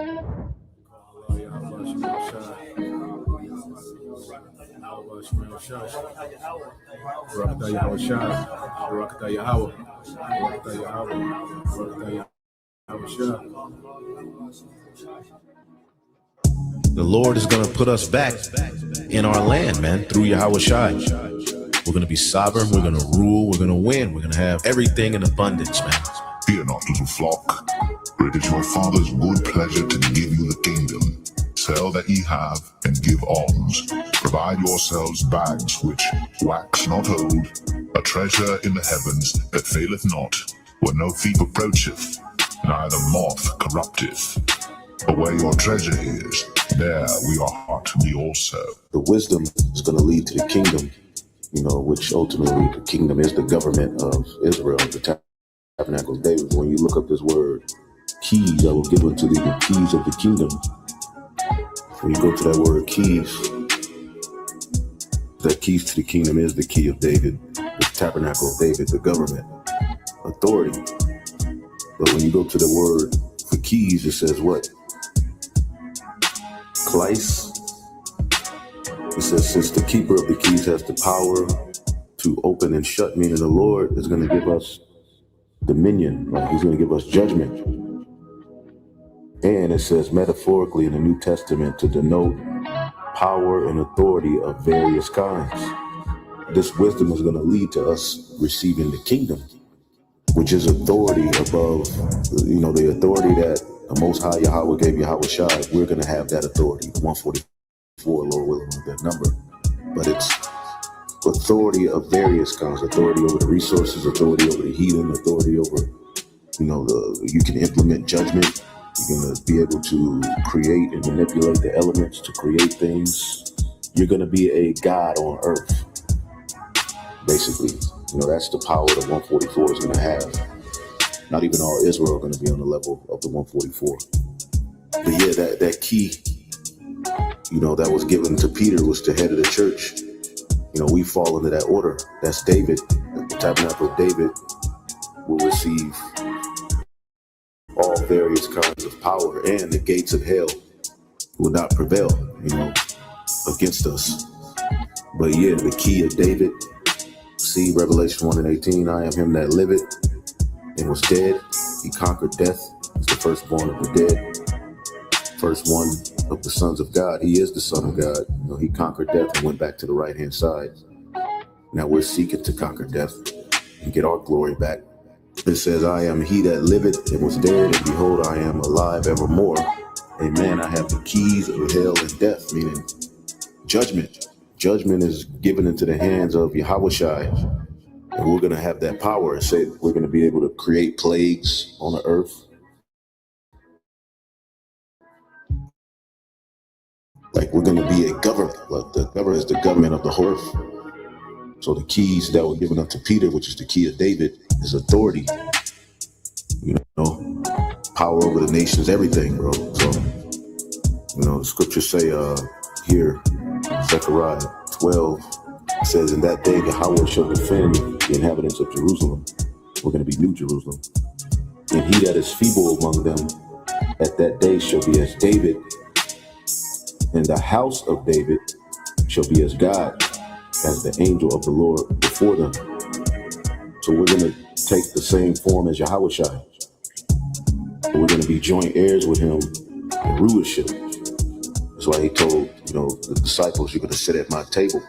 The Lord is going to put us back in our land, man, through Yahweh Shai. We're going to be sovereign. We're going to rule. We're going to win. We're going to have everything in abundance, man. Fear not, little flock, for it is your Father's good pleasure to give you the kingdom. Sell that ye have, and give alms. Provide yourselves bags which wax not old, a treasure in the heavens that faileth not, where no thief approacheth, neither moth corrupteth. For where your treasure is, there will your heart be also. The wisdom is going to lead to the kingdom, which ultimately the kingdom is the government of Israel, the tabernacle of David. When you look up this word, keys, I will give unto thee the keys of the kingdom. When you go to that word keys, that keys to the kingdom is the key of David, the tabernacle of David, the government, authority. But when you go to the word for keys, it says what? Kleis. It says, since the keeper of the keys has the power to open and shut, meaning the Lord is going to give us dominion, like he's going to give us judgment. And it says metaphorically in the New Testament to denote power and authority of various kinds. This wisdom is going to lead to us receiving the kingdom, which is authority above, the authority that the Most High Yahweh gave Yahweh Shai. We're going to have that authority, 144, Lord willing, that number. But it's authority of various kinds, authority over the resources, authority over the heathen, authority over, you can implement judgment. You're going to be able to create and manipulate the elements to create things. You're going to be a God on earth, basically. That's the power that 144 is going to have. Not even all Israel are going to be on the level of the 144. But yeah, that key, that was given to Peter, was the head of the church. We fall into that order. That's David. The tabernacle of David will receive all various kinds of power, and the gates of hell will not prevail, against us. But yeah, the key of David, see Revelation 1:18, I am him that liveth and was dead. He conquered death. He's the firstborn of the dead. First one of the sons of God. He is the Son of God. He conquered death and went back to the right-hand side. Now we're seeking to conquer death and get our glory back. It says, I am he that liveth and was dead, and behold, I am alive evermore. Amen. I have the keys of hell and death, meaning judgment. Judgment is given into the hands of Yahweh Shai, and we're going to have that power. It said we're going to be able to create plagues on the earth. Like we're going to be a government. Like the government is the government of the whole earth. So the keys that were given up to Peter, which is the key of David, is authority. Power over the nations, everything, bro. So, the scriptures say here, Zechariah 12, says, in that day Yahweh shall defend the inhabitants of Jerusalem. We're going to be New Jerusalem. And he that is feeble among them at that day shall be as David, and the house of David shall be as God, as the angel of the Lord before them. So we're going to take the same form as Yahweh Shai. We're going to be joint heirs with him in rulership. That's why he told, the disciples, you're going to sit at my table,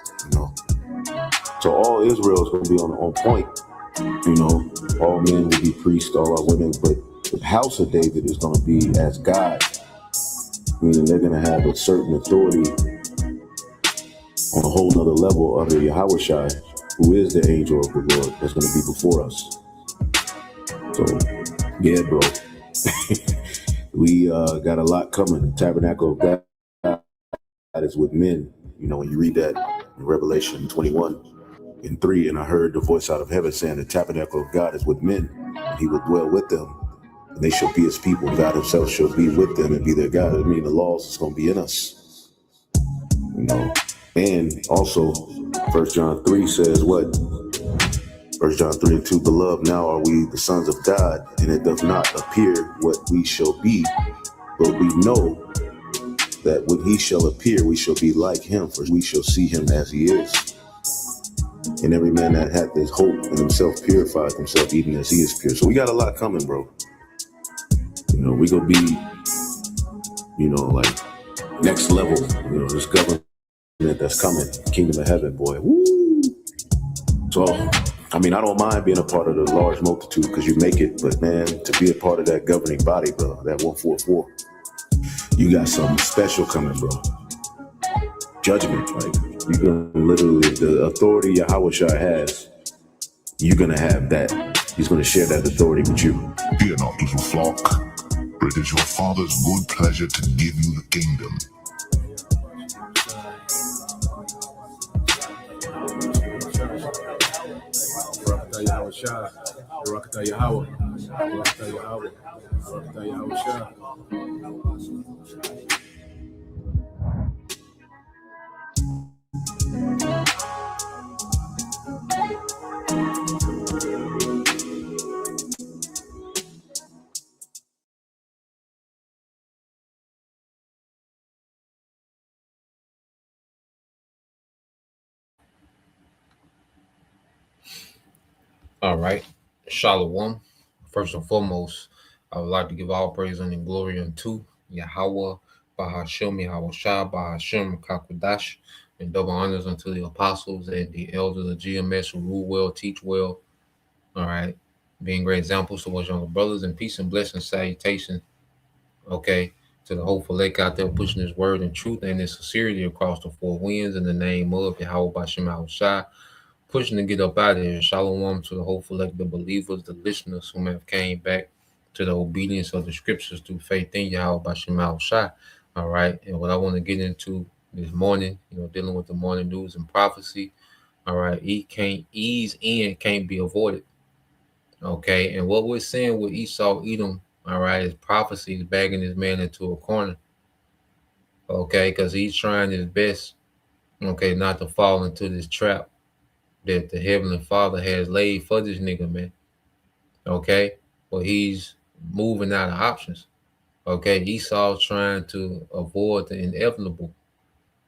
So all Israel is going to be on point. All men will be priests, all our women, but the house of David is going to be as God, meaning they're going to have a certain authority on a whole nother level under Yahweh Shai, who is the angel of the Lord that's going to be before us. So, yeah, bro. We got a lot coming. The tabernacle of God is with men. When you read that in Revelation 21:3, and I heard the voice out of heaven saying, the tabernacle of God is with men, and he will dwell with them, and they shall be his people. God himself shall be with them and be their God. I mean, the laws is going to be in us. And also, 1 John 3 says what? 1 John 3:2, beloved, now are we the sons of God, and it does not appear what we shall be, But we know that when he shall appear, we shall be like him, for we shall see him as he is. And every man that hath this hope in himself purified himself even as he is pure. So we got a lot coming, bro. You know, we gonna be, you know, like next level, you know, this government that's coming, kingdom of heaven, boy. Woo! So, I mean, I don't mind being a part of the large multitude because you make it, but man, to be a part of that governing body, bro, that 144, you got something special coming, bro. Judgment, like you're gonna literally, the authority Yahweh Shai has, you're gonna have that. He's gonna share that authority with you. Fear not, little flock, for it is your Father's good pleasure to give you the kingdom. Barakatah Yahweh Shai, Barakatah Yahweh, Barakatah Yahweh, Barakatah Yahweh Shai. All right. Shalom. First and foremost, I would like to give all praise and glory unto Yahweh, Bahashem, Yahweh Shah, Bahashem, Kakwadash, and double honors unto the apostles and the elders of GMS who rule well, teach well. All right. Being great examples towards younger brothers, and peace and blessing, salutation. Okay. To the hopeful lake out there pushing his word and truth and his sincerity across the four winds in the name of Yahweh, Bahashem, Yahweh Shah. Pushing to get up out of here. Shalom to the hopeful, like the believers, the listeners who have came back to the obedience of the scriptures through faith in Yahweh Bashim Shai. All right. And what I want to get into this morning, you know, dealing with the morning news and prophecy. All right. Ease in can't be avoided. Okay. And what we're seeing with Esau Edom, all right, is prophecy is bagging this man into a corner. Okay. Because he's trying his best, okay, not to fall into this trap that the Heavenly Father has laid for this nigga, man. Okay? Well, he's moving out of options. Okay? Esau's trying to avoid the inevitable.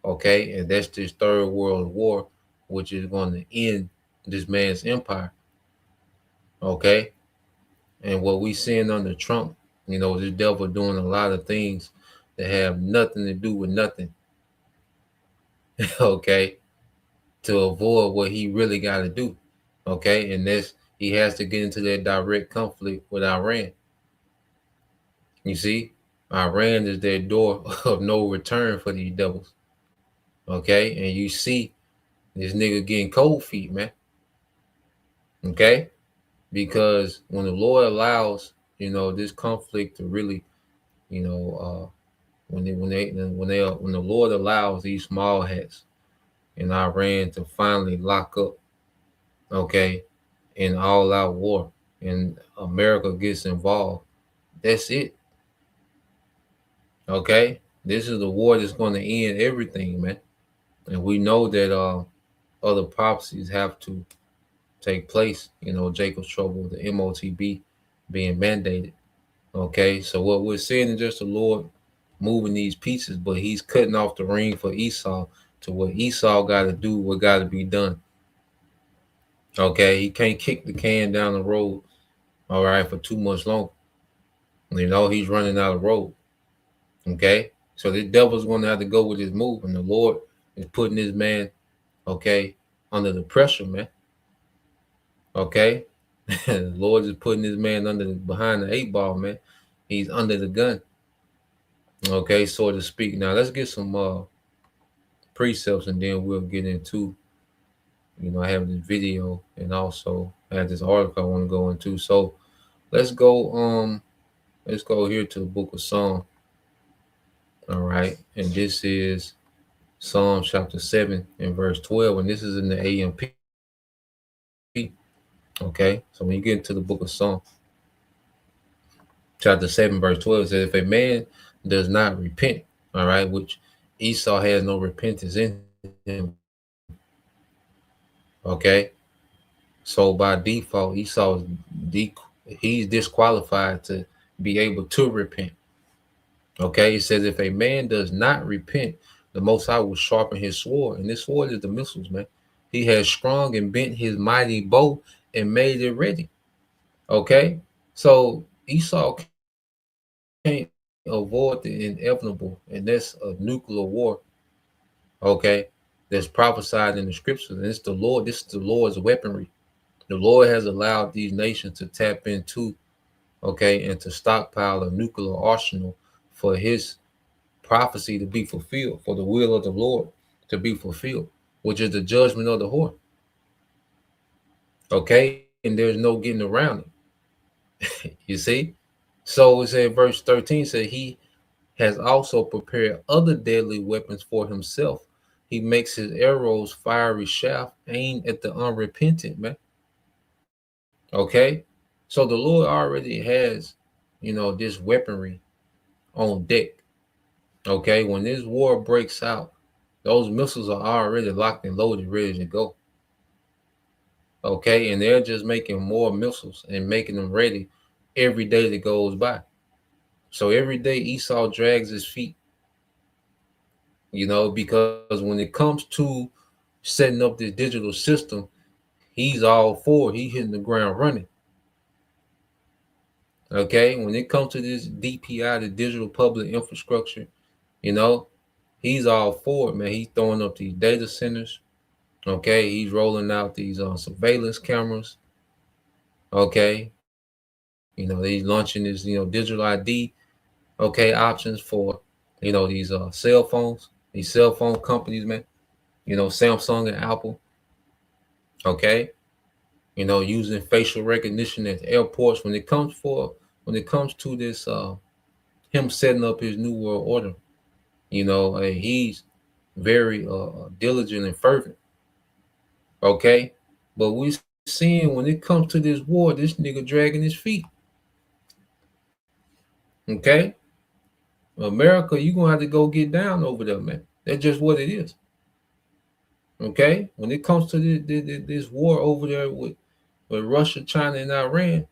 Okay? And that's this third world war, which is going to end this man's empire. Okay? And what we seeing under Trump, you know, this devil doing a lot of things that have nothing to do with nothing. Okay? To avoid what he really got to do. Okay, and that's he has to get into that direct conflict with Iran. You see, Iran is their door of no return for these devils. Okay, and you see this nigga getting cold feet, man. Okay, because when the Lord allows, you know, this conflict to really, you know, when the Lord allows these small hats in Iran to finally lock up, okay, in all-out war, and America gets involved, that's it. Okay, this is the war that's going to end everything, man. And we know that other prophecies have to take place. You know, Jacob's trouble, the MOTB being mandated. Okay, so what we're seeing is just the Lord moving these pieces, but he's cutting off the ring for Esau to what Esau got to do, what got to be done. Okay, he can't kick the can down the road, all right, for too much longer. You know, he's running out of road. Okay, so the devil's going to have to go with his move, and the Lord is putting this man, okay, under the pressure, man. Okay, the Lord is putting this man behind the 8-ball, man. He's under the gun. Okay, so to speak. Now let's get some precepts, and then we'll get into, you know, I have this video and also I have this article I want to go into. So let's go here to the book of Psalm. All right, and this is Psalm chapter 7 and verse 12, and this is in the AMP. Okay, so when you get into the book of Psalm chapter 7 verse 12, it says, if a man does not repent, all right, which Esau has no repentance in him. Okay, so by default, Esau he's disqualified to be able to repent. Okay, it says if a man does not repent, the Most High will sharpen his sword, and this sword is the missiles, man. He has strung and bent his mighty bow and made it ready. Okay, so Esau can't avoid the inevitable, and that's a nuclear war. Okay, that's prophesied in the scriptures, and it's the Lord. This is the Lord's weaponry. The Lord has allowed these nations to tap into, okay, and to stockpile a nuclear arsenal for His prophecy to be fulfilled, for the will of the Lord to be fulfilled, which is the judgment of the whore. Okay, and there's no getting around it. You see? So it said, verse 13 said, He has also prepared other deadly weapons for himself. He makes his arrows fiery shaft aimed at the unrepentant, man. Okay? So the Lord already has, this weaponry on deck. Okay? When this war breaks out, those missiles are already locked and loaded, ready to go. Okay? And they're just making more missiles and making them ready every day that goes by. So every day Esau drags his feet, because when it comes to setting up this digital system, he's all for it. He hitting the ground running. Okay, when it comes to this DPI, the digital public infrastructure, he's all for it, man. He's throwing up these data centers. Okay, he's rolling out these surveillance cameras. Okay, he's launching this, digital ID. Okay, options for, these cell phones, these cell phone companies, man. Samsung and Apple. Okay, using facial recognition at airports when it comes to this him setting up his new world order. He's very diligent and fervent. Okay, but we seeing when it comes to this war, this nigga dragging his feet. Okay, America, you gonna have to go get down over there, man. That's just what it is. Okay, when it comes to this war over there with Russia, China, and Iran,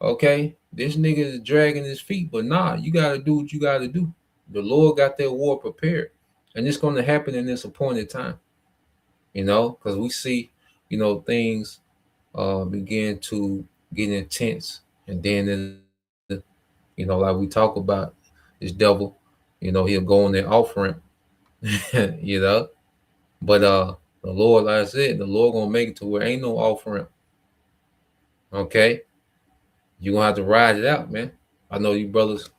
okay, this nigga is dragging his feet, but nah, you gotta do what you gotta do. The Lord got that war prepared, and it's gonna happen in this appointed time. Because we see, things begin to get intense, and then, like we talk about this devil, he'll go on their off ramp, but the Lord, like I said, the Lord gonna make it to where ain't no off ramp. Okay, you're gonna have to ride it out, man. I know you brothers,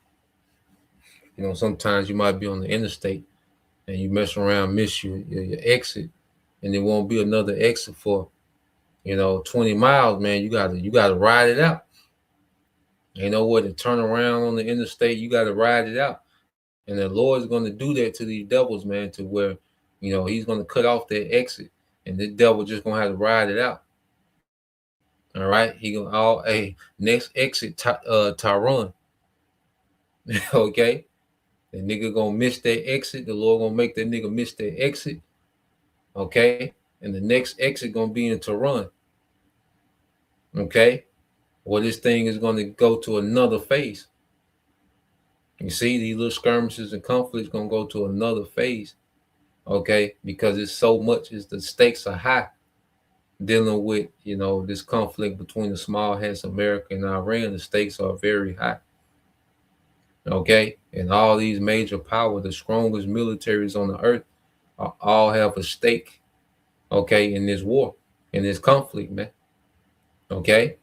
sometimes you might be on the interstate and you mess around, miss your exit, and there won't be another exit for 20 miles, man. You gotta ride it out. Ain't no way to turn around on the interstate. You gotta ride it out. And the Lord's gonna do that to these devils, man, to where he's gonna cut off their exit, and the devil just gonna have to ride it out. All right, he gonna next exit Tyron. Okay, the nigga gonna miss that exit. The Lord gonna make that nigga miss that exit. Okay, and the next exit gonna be in Tehran. Okay, well, this thing is gonna go to another phase. You see, these little skirmishes and conflicts gonna go to another phase. Okay, because it's so much, the stakes are high dealing with this conflict between the small hats America and Iran. The stakes are very high. Okay, and all these major power, the strongest militaries on the earth, all have a stake. Okay, in this war, in this conflict, man. Okay,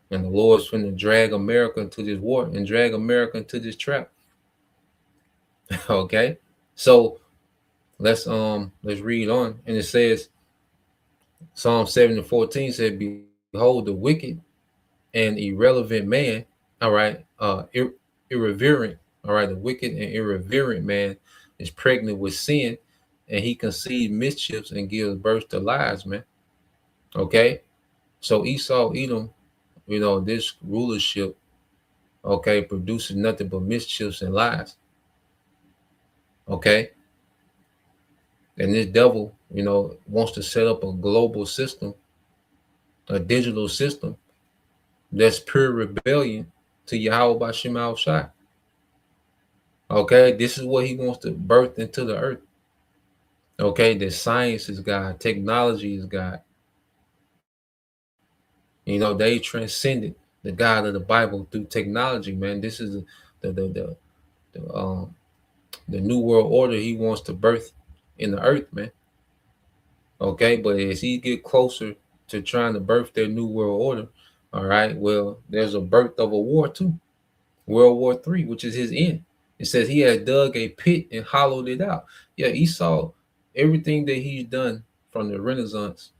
and the Lord's going to drag America into this war and drag America into this trap. Okay, so let's read on, and it says, Psalm 7:14 said, "Behold, the wicked and irrelevant man, all right, irreverent, all right, the wicked and irreverent man is pregnant with sin, and he conceives mischiefs and gives birth to lies, man." Okay, so Esau, Edom, this rulership, okay, produces nothing but mischiefs and lies. Okay, and this devil, wants to set up a global system, a digital system that's pure rebellion to Yahweh Bashim Al Shai. Okay, this is what he wants to birth into the earth. Okay, that science is God, technology is God. You know, they transcended the God of the Bible through technology, man. This is the, um, the new world order he wants to birth in the earth, man. Okay, but as he get closer to trying to birth their new world order, all right, well, there's a birth of a war too, World War III, which is his end. It says he has dug a pit and hollowed it out. Yeah, Esau, everything that he's done from the Renaissance,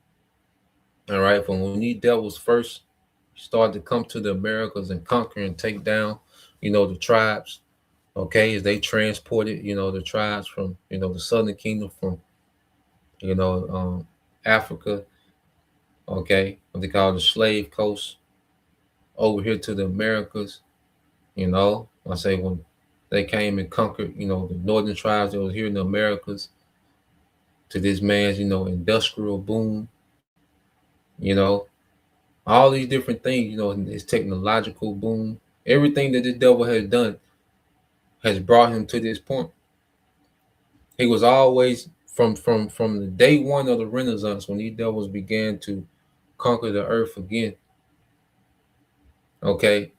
all right, from when these devils first started to come to the Americas and conquer and take down, the tribes. Okay, as they transported, the tribes from, the Southern Kingdom from, you know, um, Africa. Okay, what they call the slave coast over here to the Americas. I say when they came and conquered, the northern tribes that was here in the Americas to this man's, industrial boom, you know, all these different things, his technological boom, everything that the devil has done has brought him to this point. He was always from the day one of the Renaissance when these devils began to conquer the earth again. Okay,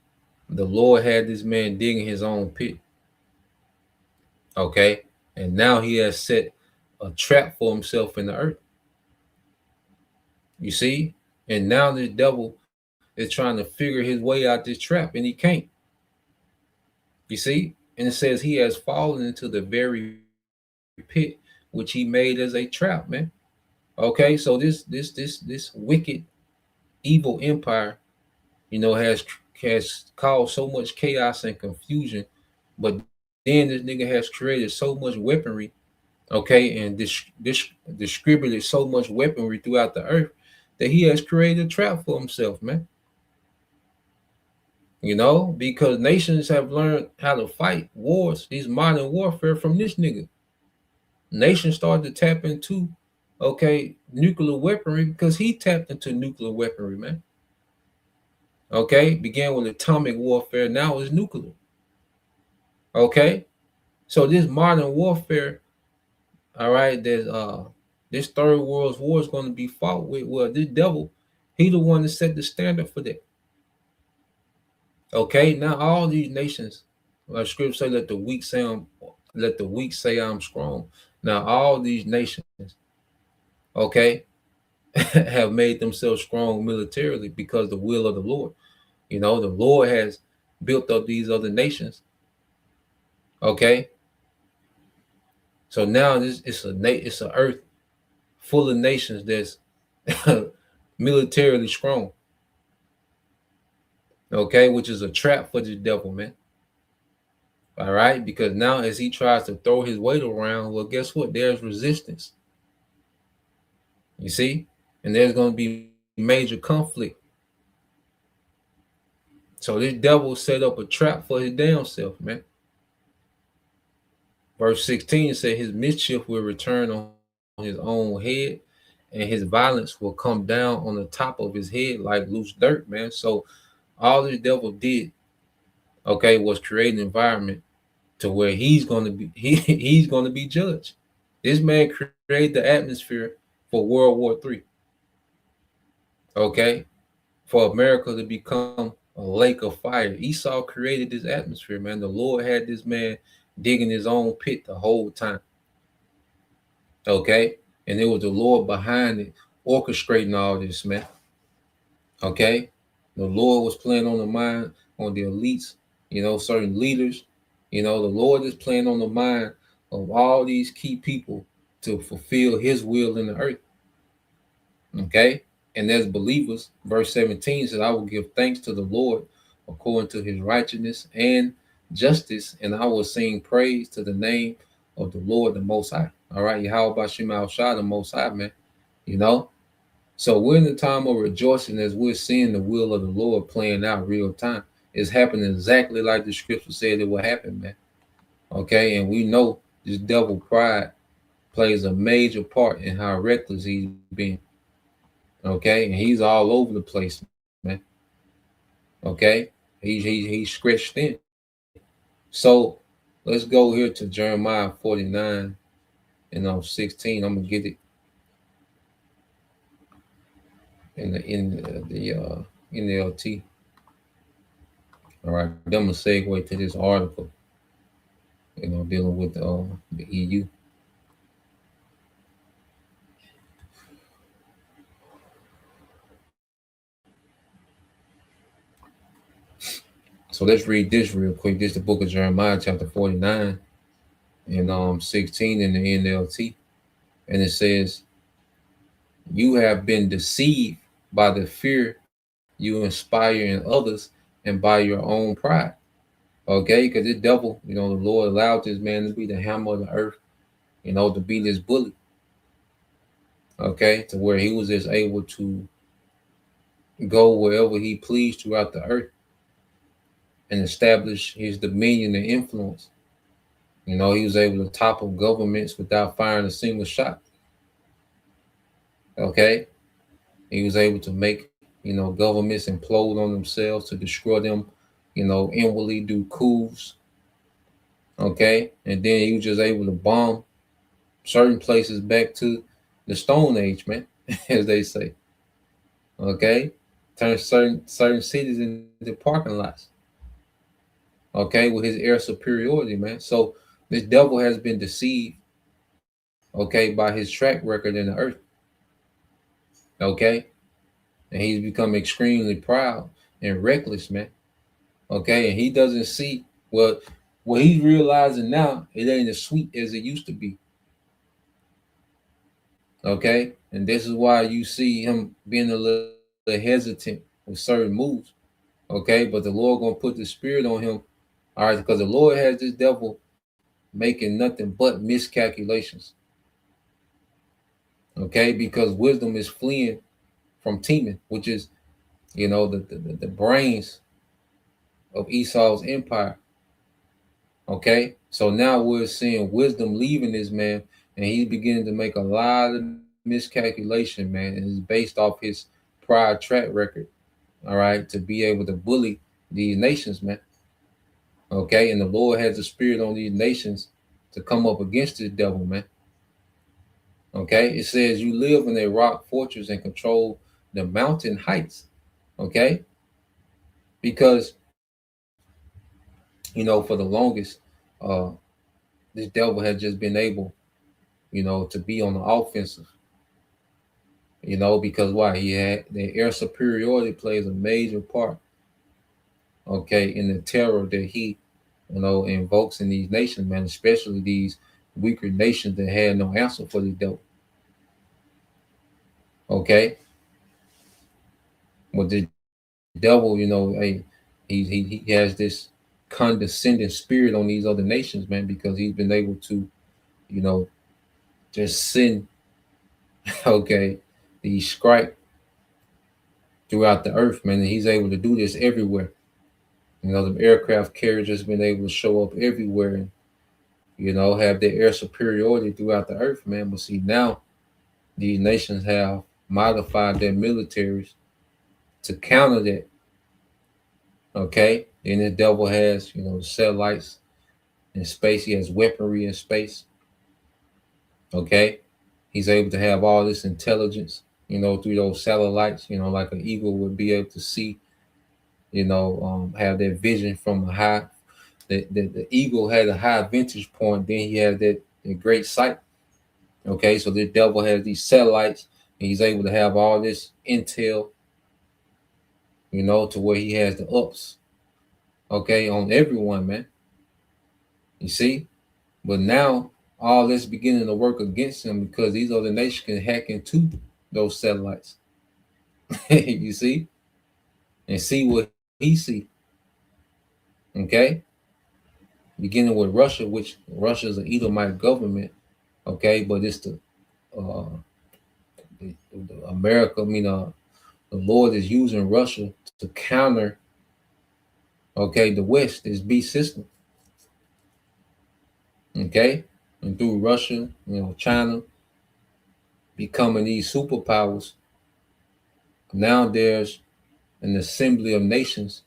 the Lord had this man digging his own pit. Okay, and now he has set a trap for himself in the earth. You see, and now the devil is trying to figure his way out this trap, and he can't. You see, and it says he has fallen into the very pit which he made as a trap, man. Okay, so this wicked, evil empire, has caused so much chaos and confusion, but then this nigga has created so much weaponry, okay, and distributed so much weaponry throughout the earth that he has created a trap for himself, man. Because nations have learned how to fight wars, these modern warfare from this nigga. Nations started to tap into, okay, nuclear weaponry because he tapped into nuclear weaponry, man. Okay, began with atomic warfare, now it's nuclear. Okay, so this modern warfare, all right, there's this third world war is going to be fought with. Well, this devil, he the one that set the standard for that. Okay, now all these nations, like scripture say, let the weak say I'm strong. Now all these nations, okay, have made themselves strong militarily because the will of the Lord. The Lord has built up these other nations. Okay, so now it's an earth full of nations that's militarily strong. Okay, which is a trap for the devil, man. All right, because now as he tries to throw his weight around, well, guess what? There's resistance. You see, and there's going to be major conflict. So this devil set up a trap for his damn self, man. Verse 16 said his mischief will return on his own head, and his violence will come down on the top of his head like loose dirt, man. So all this devil did, okay, was create an environment to where he's going to be he's going to be judged. This man created the atmosphere for World War III. Okay, for America to become a lake of fire. Esau created this atmosphere, man. The Lord had this man digging his own pit the whole time. Okay, and it was the Lord behind it, orchestrating all this, man. Okay, the Lord was playing on the mind on the elites, certain leaders. The Lord is playing on the mind of all these key people to fulfill his will in the earth. Okay, and as believers, verse 17 says, I will give thanks to the Lord according to his righteousness and justice, and I will sing praise to the name of the Lord the Most High. All right, how about Shema Shah, the Most High, man? So we're in the time of rejoicing as we're seeing the will of the Lord playing out real time. It's happening exactly like the scripture said it would happen, man. Okay, and we know this devil pride plays a major part in how reckless he's been. Okay, and he's all over the place, man. Okay, he's stretched in. So Let's go here to Jeremiah 49 and 16. I'm gonna get it in the NLT. All right, then I'm gonna segue to this article, dealing with the EU. So let's read this real quick. This is the book of Jeremiah, chapter 49 and 16 in the NLT. And it says, "You have been deceived by the fear you inspire in others and by your own pride." Okay, because the devil, the Lord allowed this man to be the hammer of the earth, to be this bully. Okay, to where he was just able to go wherever he pleased throughout the earth and establish his dominion and influence. He was able to topple governments without firing a single shot. Okay, he was able to make governments implode on themselves, to destroy them, inwardly, do coups. Okay, and then he was just able to bomb certain places back to the Stone Age, man, as they say. Okay, turn certain cities into parking lots. Okay, with his air superiority, man. So this devil has been deceived, okay, by his track record in the earth. Okay, and he's become extremely proud and reckless, man. Okay, and he doesn't see what he's realizing now. It ain't as sweet as it used to be. Okay, and this is why you see him being a little hesitant with certain moves. Okay, but the Lord gonna put the spirit on him. All right, because the Lord has this devil making nothing but miscalculations. Okay, because wisdom is fleeing from Teman, which is the brains of Esau's empire. Okay, so now we're seeing wisdom leaving this man, and he's beginning to make a lot of miscalculation, man, and it's based off his prior track record. All right, to be able to bully these nations, man. Okay, and the Lord has a spirit on these nations to come up against this devil, man. Okay, it says you live in a rock fortress and control the mountain heights. Okay, because for the longest, this devil had just been able, to be on the offensive. Because why? He had the air superiority plays a major part. Okay, in the terror that he, invokes in these nations, man, especially these weaker nations that had no answer for the devil. Okay, but the devil, he has this condescending spirit on these other nations, man, because he's been able to, just send, okay, these strike throughout the earth, man, and he's able to do this everywhere. The aircraft carriers has been able to show up everywhere and, have their air superiority throughout the earth, man. But see, now these nations have modified their militaries to counter that. Okay, and the devil has, satellites in space. He has weaponry in space. Okay, he's able to have all this intelligence, through those satellites, like an eagle would be able to see, have that vision from a high. The eagle had a high vantage point. Then he had that great sight. Okay, so the devil has these satellites, and he's able to have all this intel, to where he has the ups, okay, on everyone, man. You see? But now all this beginning to work against him because these other nations can hack into those satellites. You see? And see what he see. Okay? Beginning with Russia, which Russia is an Edomite government, okay, but it's the America, the Lord is using Russia to counter, okay, the West, this beast system. Okay, and through Russia, China becoming these superpowers, now there's an assembly of nations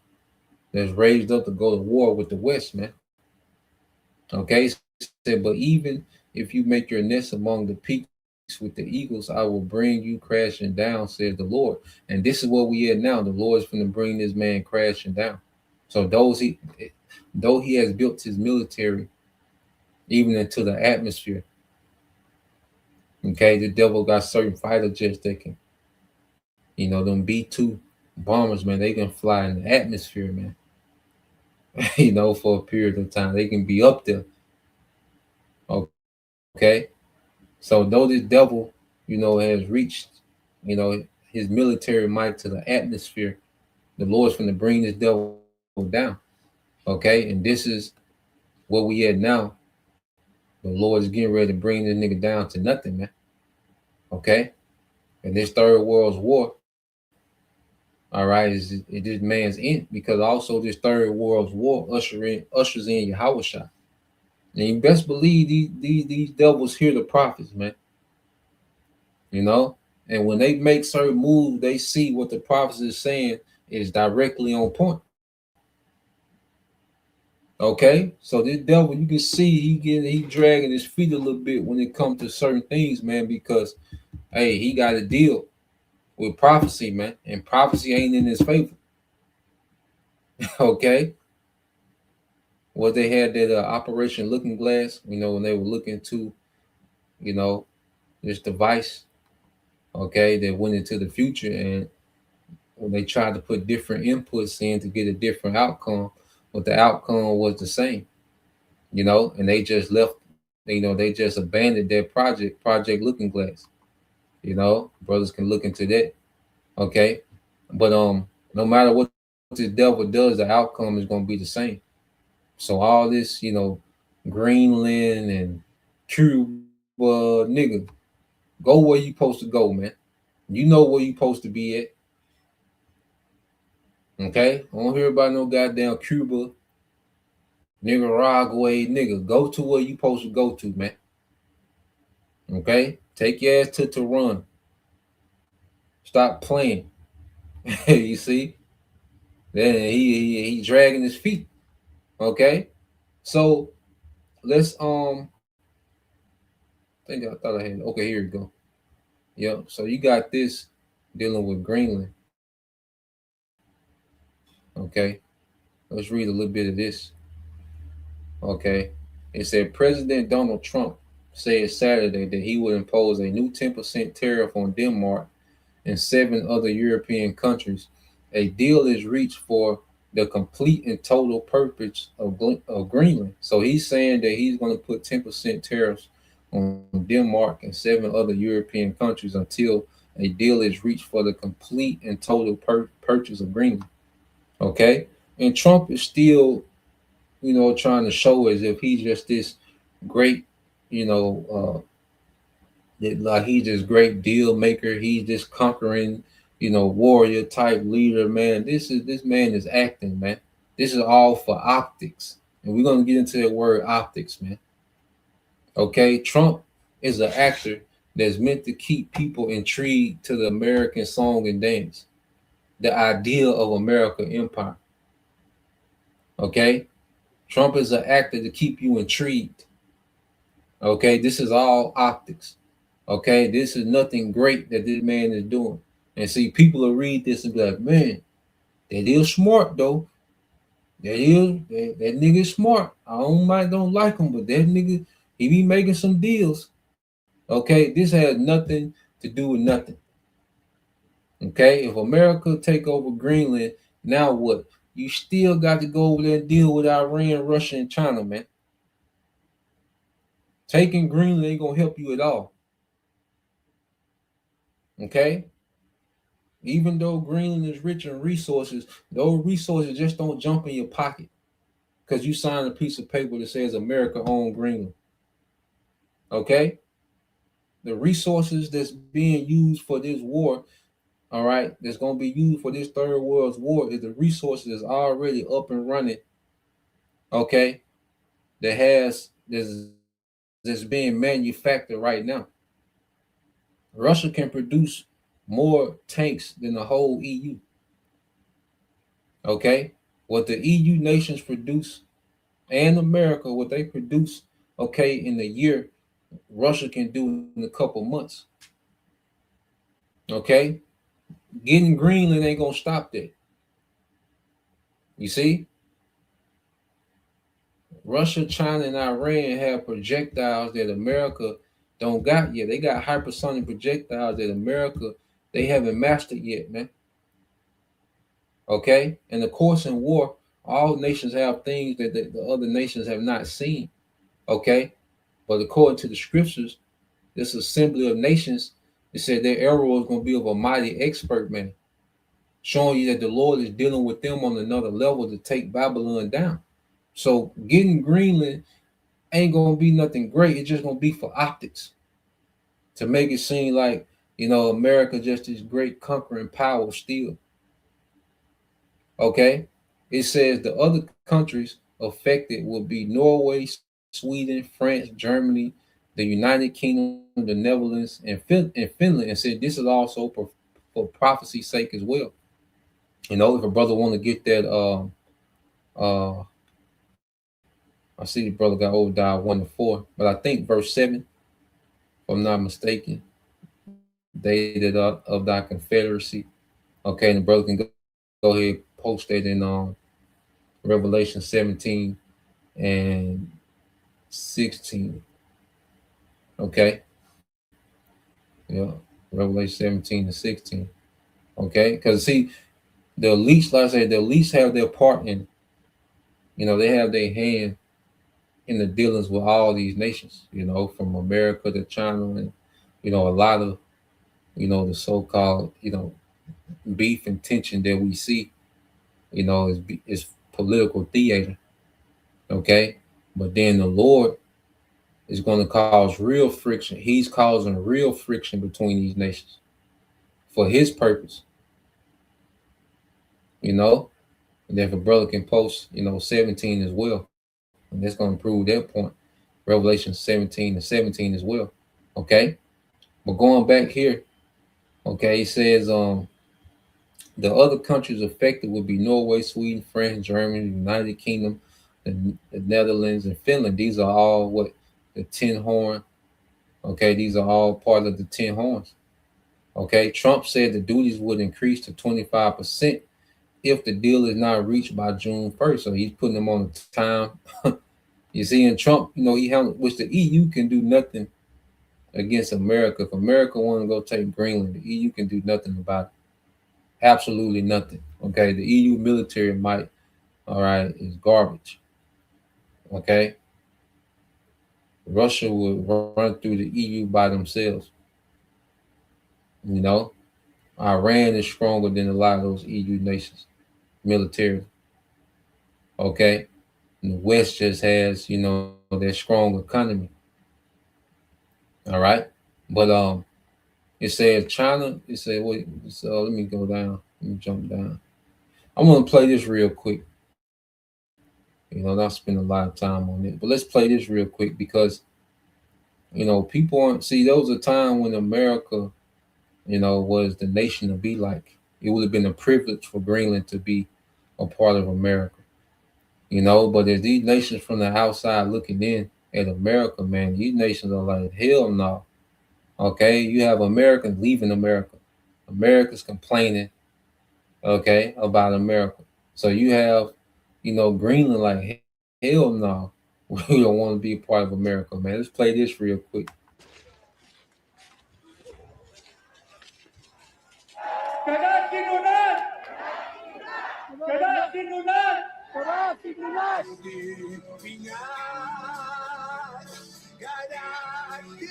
that's raised up to go to war with the West, man. Okay, said, but even if you make your nest among the peaks with the eagles, I will bring you crashing down, says the Lord. And this is what we are now. The Lord is going to bring this man crashing down. So though he has built his military even into the atmosphere, okay, the devil got certain fighter jets that can, them B-2 bombers, man, they can fly in the atmosphere, man. For a period of time. They can be up there. Okay. So though this devil, has reached, his military might to the atmosphere, the Lord's going to bring this devil down. Okay. And this is what we at now. The Lord is getting ready to bring this nigga down to nothing, man. Okay. And this third world's war, all right, is this man's end, because also this third world's war ushers in Yahushua. And you best believe these devils hear the prophets, man. And when they make certain moves, they see what the prophets is saying is directly on point. Okay, so this devil, you can see he dragging his feet a little bit when it comes to certain things, man, because hey, he got to deal with prophecy, man, and prophecy ain't in his favor. Okay, well, they had that Operation Looking Glass, when they were looking to, this device, okay, that went into the future, and when they tried to put different inputs in to get a different outcome, but the outcome was the same, and they just left, they just abandoned their Project Looking Glass. Brothers can look into that. Okay. But no matter what the devil does, the outcome is gonna be the same. So all this, Greenland and Cuba, nigga, go where you supposed to go, man. You know where you supposed to be at. Okay? I don't hear about no goddamn Cuba, Nicaragua, nigga. Go to where you supposed to go to, man. Okay? Take your ass to Tehran. Stop playing. You see? Then he dragging his feet. Okay? So let's I thought I had, okay, here we go. Yep. So you got this dealing with Greenland. Okay. Let's read a little bit of this. Okay. It said President Donald Trump said Saturday that he would impose a new 10% tariff on Denmark and 7 other European countries. A deal is reached for the complete and total purpose of Greenland. So he's saying that he's going to put 10% tariffs on Denmark and 7 other European countries until a deal is reached for the complete and total purchase of Greenland. Okay. And Trump is still, trying to show as if he's just this great, like he's this great deal maker. He's this conquering, warrior type leader, man. This man is acting, man. This is all for optics. And we're going to get into the word optics, man. Okay. Trump is an actor that's meant to keep people intrigued to the American song and dance, the idea of American empire. Okay. Trump is an actor to keep you intrigued. Okay. This is all optics. Okay. This is nothing great that this man is doing. And see, people will read this and be like, man, that is smart though. That nigga is smart. I don't like him, but that nigga, he be making some deals. Okay, this has nothing to do with nothing. Okay, if America take over Greenland, now what? You still got to go over there and deal with Iran, Russia, and China, man. Taking Greenland ain't gonna help you at all. Okay? Even though Greenland is rich in resources, those resources just don't jump in your pocket because you signed a piece of paper that says America owns Greenland. Okay? The resources that's being used for this war, all right, that's going to be used for this third world's war is the resources that's already up and running, okay, that's being manufactured right now. Russia can produce more tanks than the whole EU. Okay? What the EU nations produce, and America, what they produce, okay, in a year, Russia can do in a couple months. Okay, getting Greenland ain't gonna stop that. You see, Russia, China, and Iran have projectiles that America don't got yet. They got hypersonic projectiles that America they haven't mastered yet, man. Okay, and of course, in war, all nations have things that the other nations have not seen. Okay, but according to the scriptures, this assembly of nations, it said their arrow is going to be of a mighty expert, man, showing you that the Lord is dealing with them on another level to take Babylon down. So getting Greenland ain't going to be nothing great. It's just going to be for optics to make it seem like, America just this great conquering power still. Okay. It says the other countries affected will be Norway, Sweden, France, Germany, the United Kingdom, the Netherlands, and Finland. And said this is also for prophecy's sake as well. If a brother want to get that, I see the brother got Obadiah 1-4, but I think verse 7, if I'm not mistaken, they that of thy confederacy. Okay, and the brother can go ahead post that in Revelation 17 and 16. Okay. Yeah. Revelation 17 and 16. Okay. Because see, the elites, like I said, the elites have their part in, they have their hand in the dealings with all these nations, from America to China and, a lot of, the so-called, beef and tension that we see, is political theater. Okay. But then the Lord is going to cause real friction. He's causing real friction between these nations for his purpose. And if a brother can post, 17 as well, and that's going to prove that point. Revelation 17 and 17 as well. Okay. But going back here, okay, he says the other countries affected would be Norway, Sweden, France, Germany, United Kingdom, the Netherlands, and Finland. These are all the 10 horn. Okay, these are all part of the 10 horns. Okay, Trump said the duties would increase to 25% if the deal is not reached by June 1st. So he's putting them on the time. You see, and Trump, he handled, which the EU can do nothing against America. If America want to go take Greenland, the EU can do nothing about it. Absolutely nothing. Okay, the EU military might, all right, is garbage. Okay, Russia would run through the EU by themselves. Iran is stronger than a lot of those EU nations, military. Okay, and the West just has, that strong economy. All right, but it says China. It said, wait. So let me go down. Let me jump down. I'm gonna play this real quick. Not spend a lot of time on it, but let's play this real quick because, people aren't see. There was a time when America, was the nation to be like. It would have been a privilege for Greenland to be a part of America. But as these nations from the outside looking in at America, man, these nations are like, hell no. Okay, you have Americans leaving America. America's complaining, okay, about America. So you have, Greenland like, hell no. We don't want to be a part of America, man. Let's play this real quick.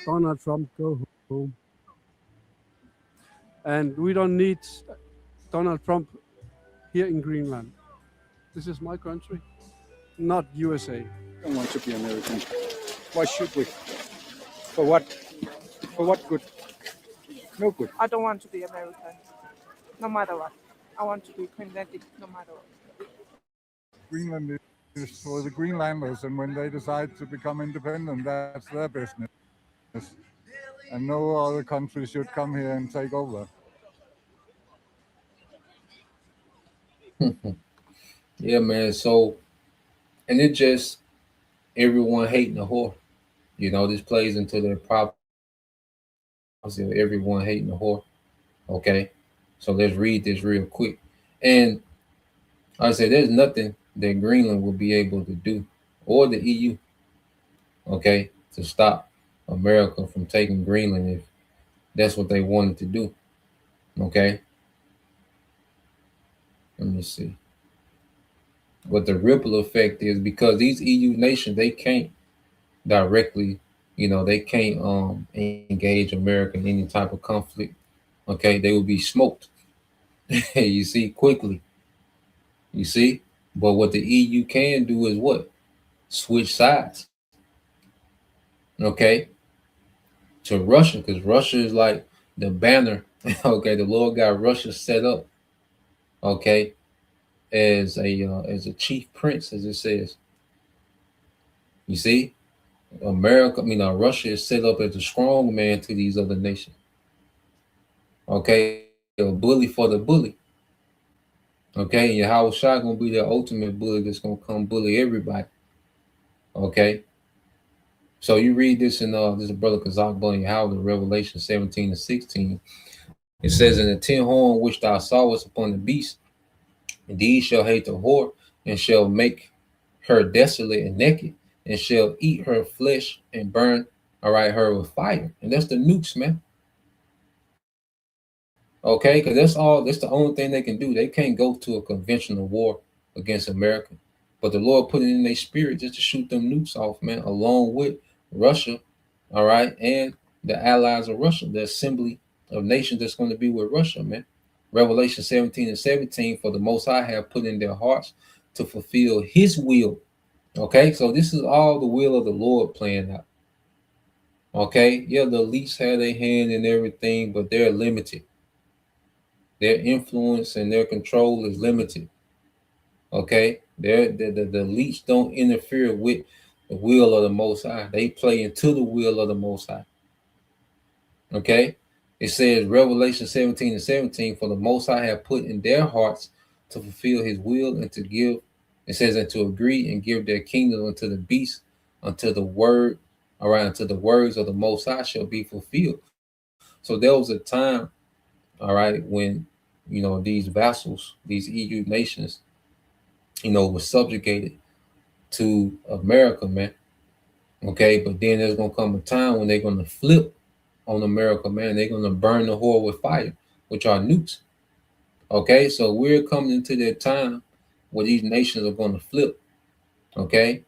Donald Trump, go home. And we don't need Donald Trump here in Greenland. This is my country, not USA. I don't want to be American. Why should we? For what? For what good? No good. I don't want to be American, no matter what. I want to be Greenlandic, no matter what. Greenland is for the Greenlanders, and when they decide to become independent, that's their business. And no other country should come here and take over. Yeah, man. So, and it just, everyone hating the whore. This plays into their prophecy of everyone hating the whore. Okay, so let's read this real quick. And I said, there's nothing that Greenland will be able to do, or the EU, okay, to stop America from taking Greenland if that's what they wanted to do. Okay, let me see. What the ripple effect is, because these EU nations, they can't directly, they can't engage America in any type of conflict. Okay, they will be smoked. You see, quickly. You see, but what the EU can do is what? Switch sides. Okay, to Russia, because Russia is like the banner. Okay, the Lord got Russia set up. Okay, as a chief prince, as it says. You see, Russia is set up as a strong man to these other nations. Okay, a bully for the bully. Okay, and Yahweh Shai gonna be the ultimate bully that's gonna come bully everybody. Okay, so you read this in this is Brother Kazak Bunny Howard, Revelation 17-16. It says, "In the 10 horn which thou sawest upon the beast, indeed shall hate the whore, and shall make her desolate and naked, and shall eat her flesh and burn, her with fire." And that's the nukes, man. Okay, because that's the only thing they can do. They can't go to a conventional war against America. But the Lord put it in their spirit just to shoot them nukes off, man, along with Russia, all right, and the allies of Russia, the assembly of nations that's going to be with Russia, man. Revelation 17-17, for the Most High have put in their hearts to fulfill his will. Okay, so this is all the will of the Lord playing out. Okay, yeah, the elites have their hand in everything, but they're limited. Their influence and their control is limited. Okay, the elites don't interfere with the will of the Most High. They play into the will of the Most High. Okay, it says Revelation 17-17, for the Most High have put in their hearts to fulfill his will and to give, it says, and to agree and give their kingdom unto the beast, until the word, until the words of the Most High shall be fulfilled. So there was a time, all right, when, these vassals, these EU nations, were subjugated to America, man. Okay, but then there's going to come a time when they're going to flip on America, man. They're going to burn the whore with fire, which are nukes. Okay, so we're coming into that time where these nations are going to flip. Okay,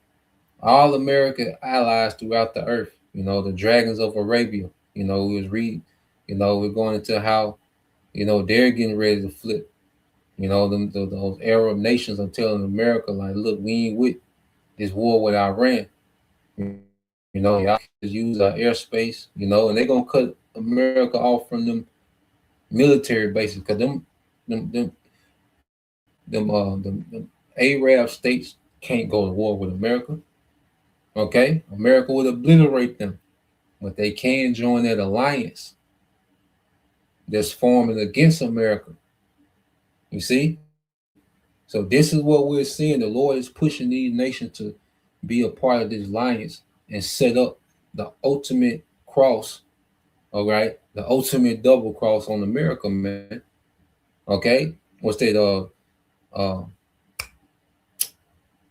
all American allies throughout the earth, the dragons of Arabia, we was reading, we're going into how, they're getting ready to flip. Those Arab nations are telling America, like, look, we ain't with this war with Iran. Y'all just use our airspace, and they're gonna cut America off from them military bases, because them Arab states can't go to war with America. Okay, America would obliterate them, but they can join that alliance that's forming against America. You see? So this is what we're seeing. The Lord is pushing these nations to be a part of this alliance and set up the ultimate cross, all right? The ultimate double cross on America, man. Okay? What's that?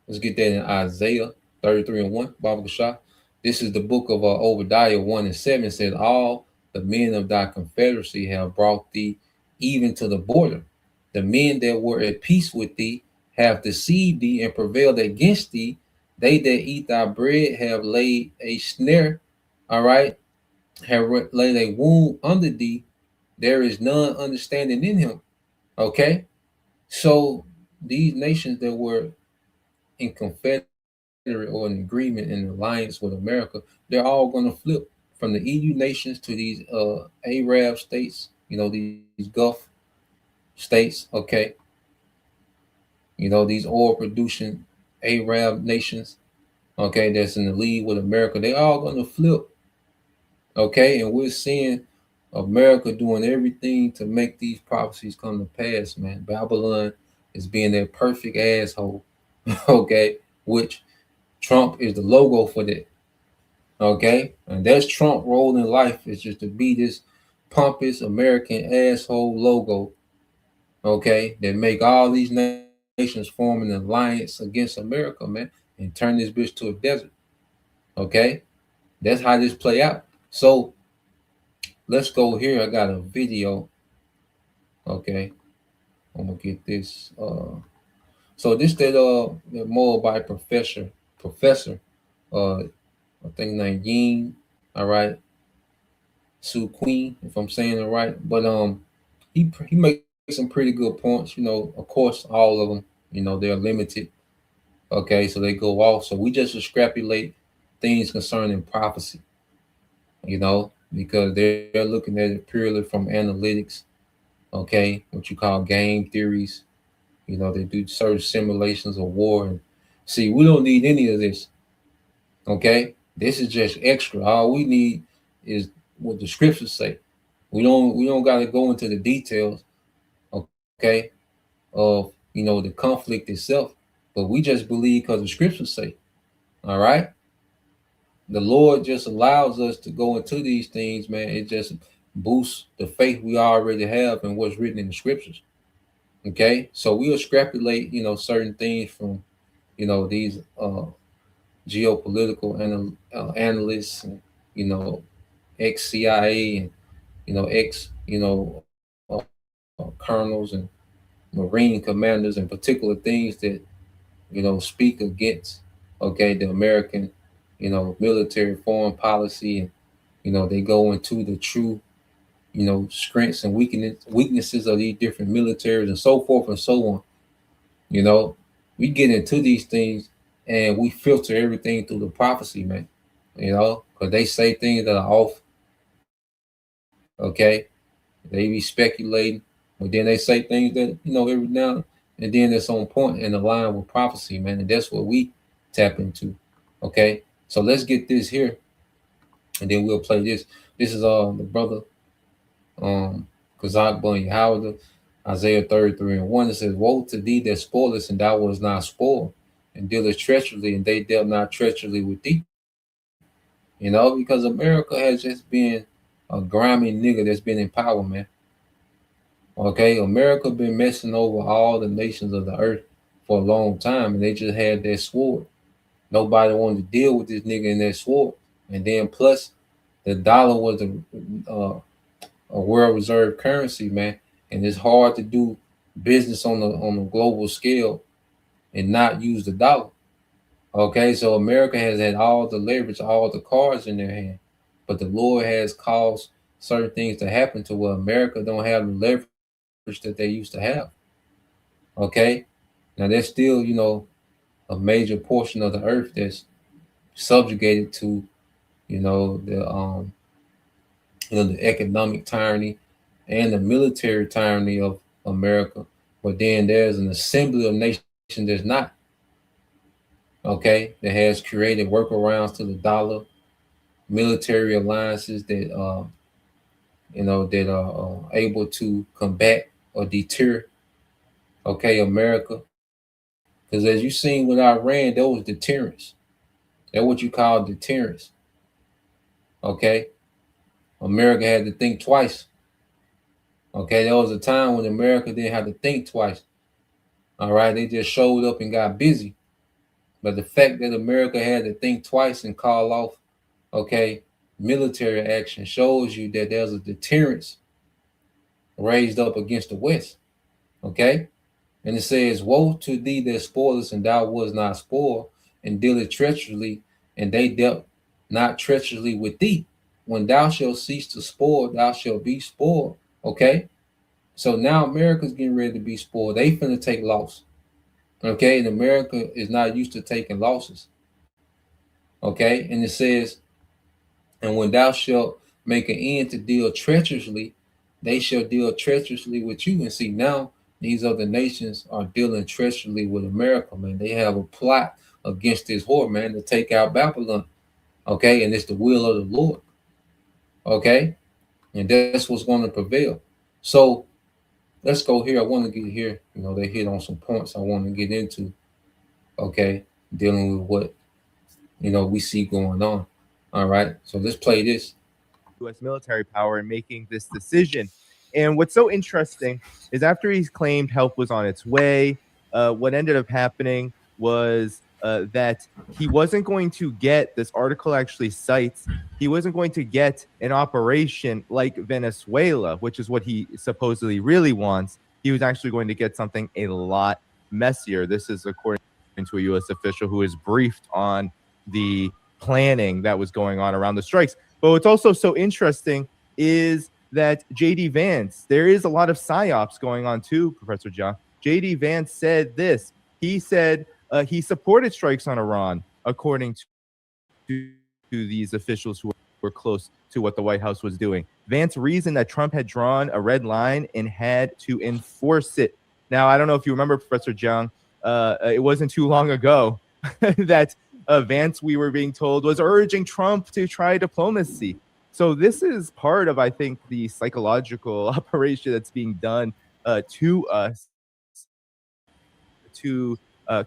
Let's get that in Isaiah 33:1, Baba Kashah. This is the book of Obadiah 1:7. Says, all the men of thy confederacy have brought thee even to the border. The men that were at peace with thee have deceived thee and prevailed against thee. They that eat thy bread have laid a snare, all right, have laid a wound under thee. There is none understanding in him. Okay, so these nations that were in confederate or in agreement and alliance with America, they're all going to flip from the EU nations to these Arab states, these Gulf states, okay, these oil producing Arab nations, okay, that's in the league with America. They all going to flip, okay, and we're seeing America doing everything to make these prophecies come to pass, man. Babylon is being that perfect asshole, okay, which Trump is the logo for that. Okay, and that's Trump role in life, is just to be this pompous American asshole logo. Okay, that make all these nations form an alliance against America, man, and turn this bitch to a desert. Okay, that's how this play out. So let's go here. I got a video. Okay, I'm gonna get this. So this that Moabite professor, I think named Ying. All right, Sue Queen, if I'm saying it right. But he makes some pretty good points. You know, of course, all of them. You know, they're limited. Okay, so they go off. So we just extrapolate things concerning prophecy. You know, because they're looking at it purely from analytics. Okay, what you call game theories. You know, they do certain simulations of war. And see, we don't need any of this. Okay, this is just extra. All we need is what the scriptures say. We don't got to go into the details. Okay, of the conflict itself, but we just believe because the scriptures say. All right, the Lord just allows us to go into these things, man. It just boosts the faith we already have in what's written in the scriptures. Okay, so we extrapolate, certain things from, these geopolitical analysts, and, ex CIA, and ex, colonels and Marine commanders, and particular things that speak against, okay, the American, military foreign policy, and they go into the true, strengths and weaknesses of these different militaries and so forth and so on. We get into these things and we filter everything through the prophecy, man. Because they say things that are off. Okay, they be speculating, but then they say things that every now and then it's on point and align with prophecy, man. And that's what we tap into. Okay, so let's get this here, and then we'll play this. This is the brother Kazak Bunny Howard, Isaiah 33:1. It says, "Woe to thee that spoilest, and thou was not spoiled, and dealest treacherously, and they dealt not treacherously with thee." Because America has just been a grimy nigga that's been in power, man. Okay, America been messing over all the nations of the earth for a long time, and they just had that sword. Nobody wanted to deal with this nigga in that sword. And then plus, the dollar was a world reserve currency, man, and it's hard to do business on a global scale and not use the dollar. Okay, so America has had all the leverage, all the cards in their hand, but the Lord has caused certain things to happen to where America don't have the leverage that they used to have. Okay, now there's still a major portion of the earth that's subjugated to the the economic tyranny and the military tyranny of America, but then there's an assembly of nations that's not. Okay, that has created workarounds to the dollar, military alliances that that are able to combat or deter, okay, America. Because as you seen with Iran, there was deterrence. That's what you call deterrence. Okay, America had to think twice. Okay, there was a time when America didn't have to think twice. All right, they just showed up and got busy. But the fact that America had to think twice and call off, okay, military action shows you that there's a deterrence raised up against the West. Okay, and it says, "Woe to thee that spoilest, and thou was not spoiled, and dealest treacherously, and they dealt not treacherously with thee. When thou shalt cease to spoil, thou shalt be spoiled." Okay, so now America's getting ready to be spoiled. They finna take loss. Okay, and America is not used to taking losses. Okay, and it says, "And when thou shalt make an end to deal treacherously, they shall deal treacherously with you." And see, now these other nations are dealing treacherously with America, man. They have a plot against this whore, man, to take out Babylon. Okay, and it's the will of the Lord. Okay, and that's what's going to prevail. So let's go here. I want to get here. They hit on some points I want to get into. Okay, dealing with what we see going on. All right, so let's play this. U.S. military power in making this decision. And what's so interesting is after he claimed help was on its way, what ended up happening was that he wasn't going to get, this article actually cites, he wasn't going to get an operation like Venezuela, which is what he supposedly really wants. He was actually going to get something a lot messier. This is according to a U.S. official who is briefed on the planning that was going on around the strikes. But what's also so interesting is that J.D. Vance, there is a lot of psyops going on too, Professor John. J.D. Vance said this. He said he supported strikes on Iran, according to these officials who were close to what the White House was doing. Vance reasoned that Trump had drawn a red line and had to enforce it. Now, I don't know if you remember, Professor John, it wasn't too long ago that Vance, we were being told, was urging Trump to try diplomacy. So this is part of, I think, the psychological operation that's being done to us to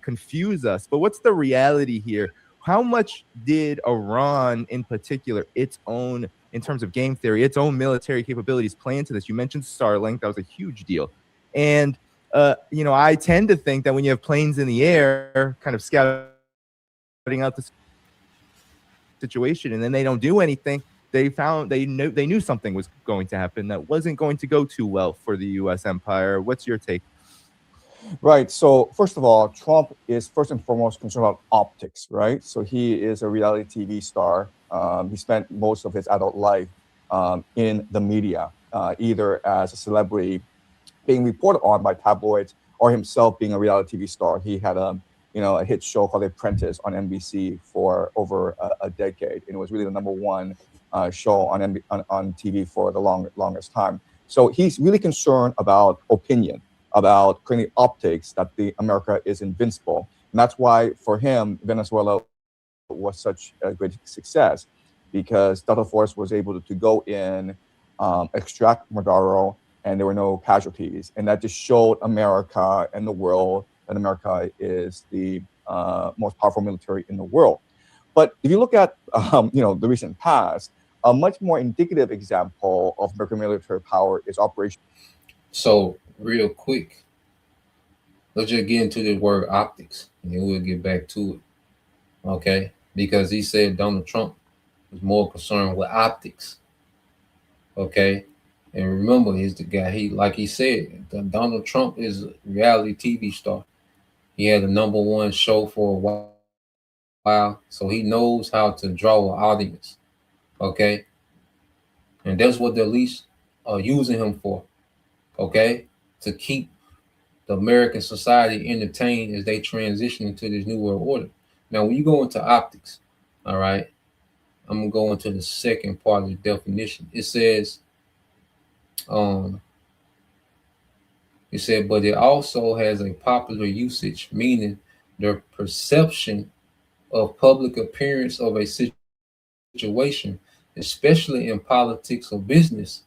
confuse us. But what's the reality here? How much did Iran, in particular, its own, in terms of game theory, its own military capabilities play into this? You mentioned Starlink. That was a huge deal. And, I tend to think that when you have planes in the air, kind of scouting out the situation, and then they don't do anything, they knew something was going to happen that wasn't going to go too well for the U.S. empire. What's your take? Right. So first of all, Trump is first and foremost concerned about optics, right? So he is a reality TV star. He spent most of his adult life in the media, either as a celebrity being reported on by tabloids or himself being a reality TV star. He had a hit show called The Apprentice on NBC for over a decade, and it was really the number one show on TV for the longest time. So he's really concerned about opinion, about creating optics that the America is invincible. And that's why for him, Venezuela was such a great success, because Delta Force was able to go in, extract Maduro, and there were no casualties. And that just showed America and the world that America is the most powerful military in the world. But if you look at the recent past, a much more indicative example of American military power is Operation. So real quick, let's just get into the word optics, and then we'll get back to it. Okay, because he said Donald Trump was more concerned with optics. Okay, and remember, he's the guy. Like he said, Donald Trump is a reality TV star. He had a number one show for a while, so he knows how to draw an audience. Okay, and that's what the elites are using him for. Okay, to keep the American society entertained as they transition into this new world order. Now, when you go into optics, all right, I'm gonna go into the second part of the definition. It says, but it also has a popular usage, meaning the perception of public appearance of a situation, especially in politics or business,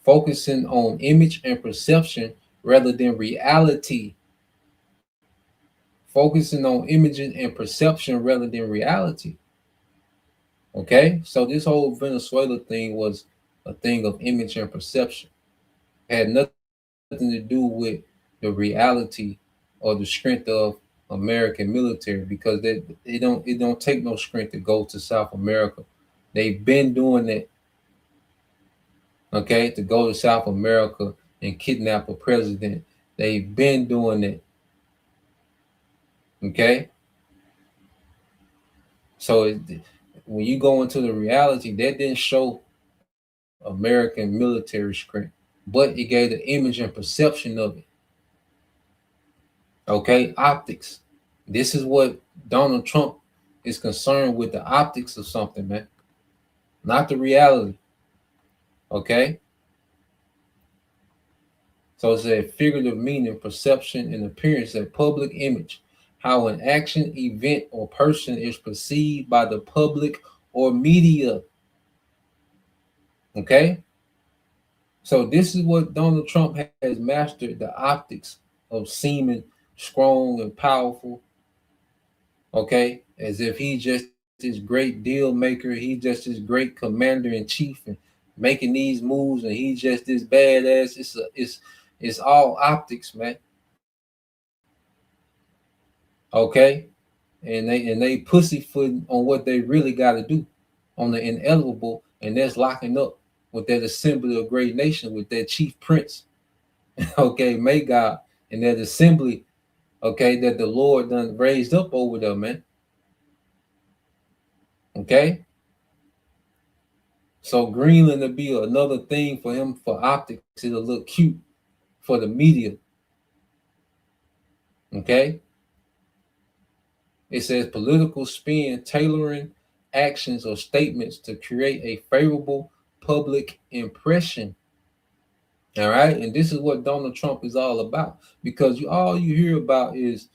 focusing on image and perception rather than reality. Focusing on imaging and perception rather than reality. Okay, so this whole Venezuela thing was a thing of image and perception. It had nothing to do with the reality or the strength of American military, because it don't take no strength to go to South America. They've been doing it. Okay, to go to South America and kidnap a president. They've been doing it. Okay, so when you go into the reality, that didn't show American military strength, but it gave the image and perception of it. Okay, optics. This is what Donald Trump is concerned with, the optics of something, man, not the reality. Okay, so it's a figurative meaning, perception, and appearance, a public image, how an action, event, or person is perceived by the public or media. Okay, so this is what Donald Trump has mastered, the optics of seeming strong and powerful. Okay, as if he's just this great deal maker. He's just this great commander in chief and making these moves, and he's just this badass. It's all optics, man. Okay, and they pussyfooting on what they really got to do, on the inevitable, and that's locking up with that assembly of great nation, with that chief prince, okay, Magog, and that assembly, okay, that the Lord done raised up over them, man. Okay, so Greenland will be another thing for him for optics. It'll look cute for the media. Okay, it says political spin, tailoring actions or statements to create a favorable public impression. All right, and this is what Donald Trump is all about, because all you hear about is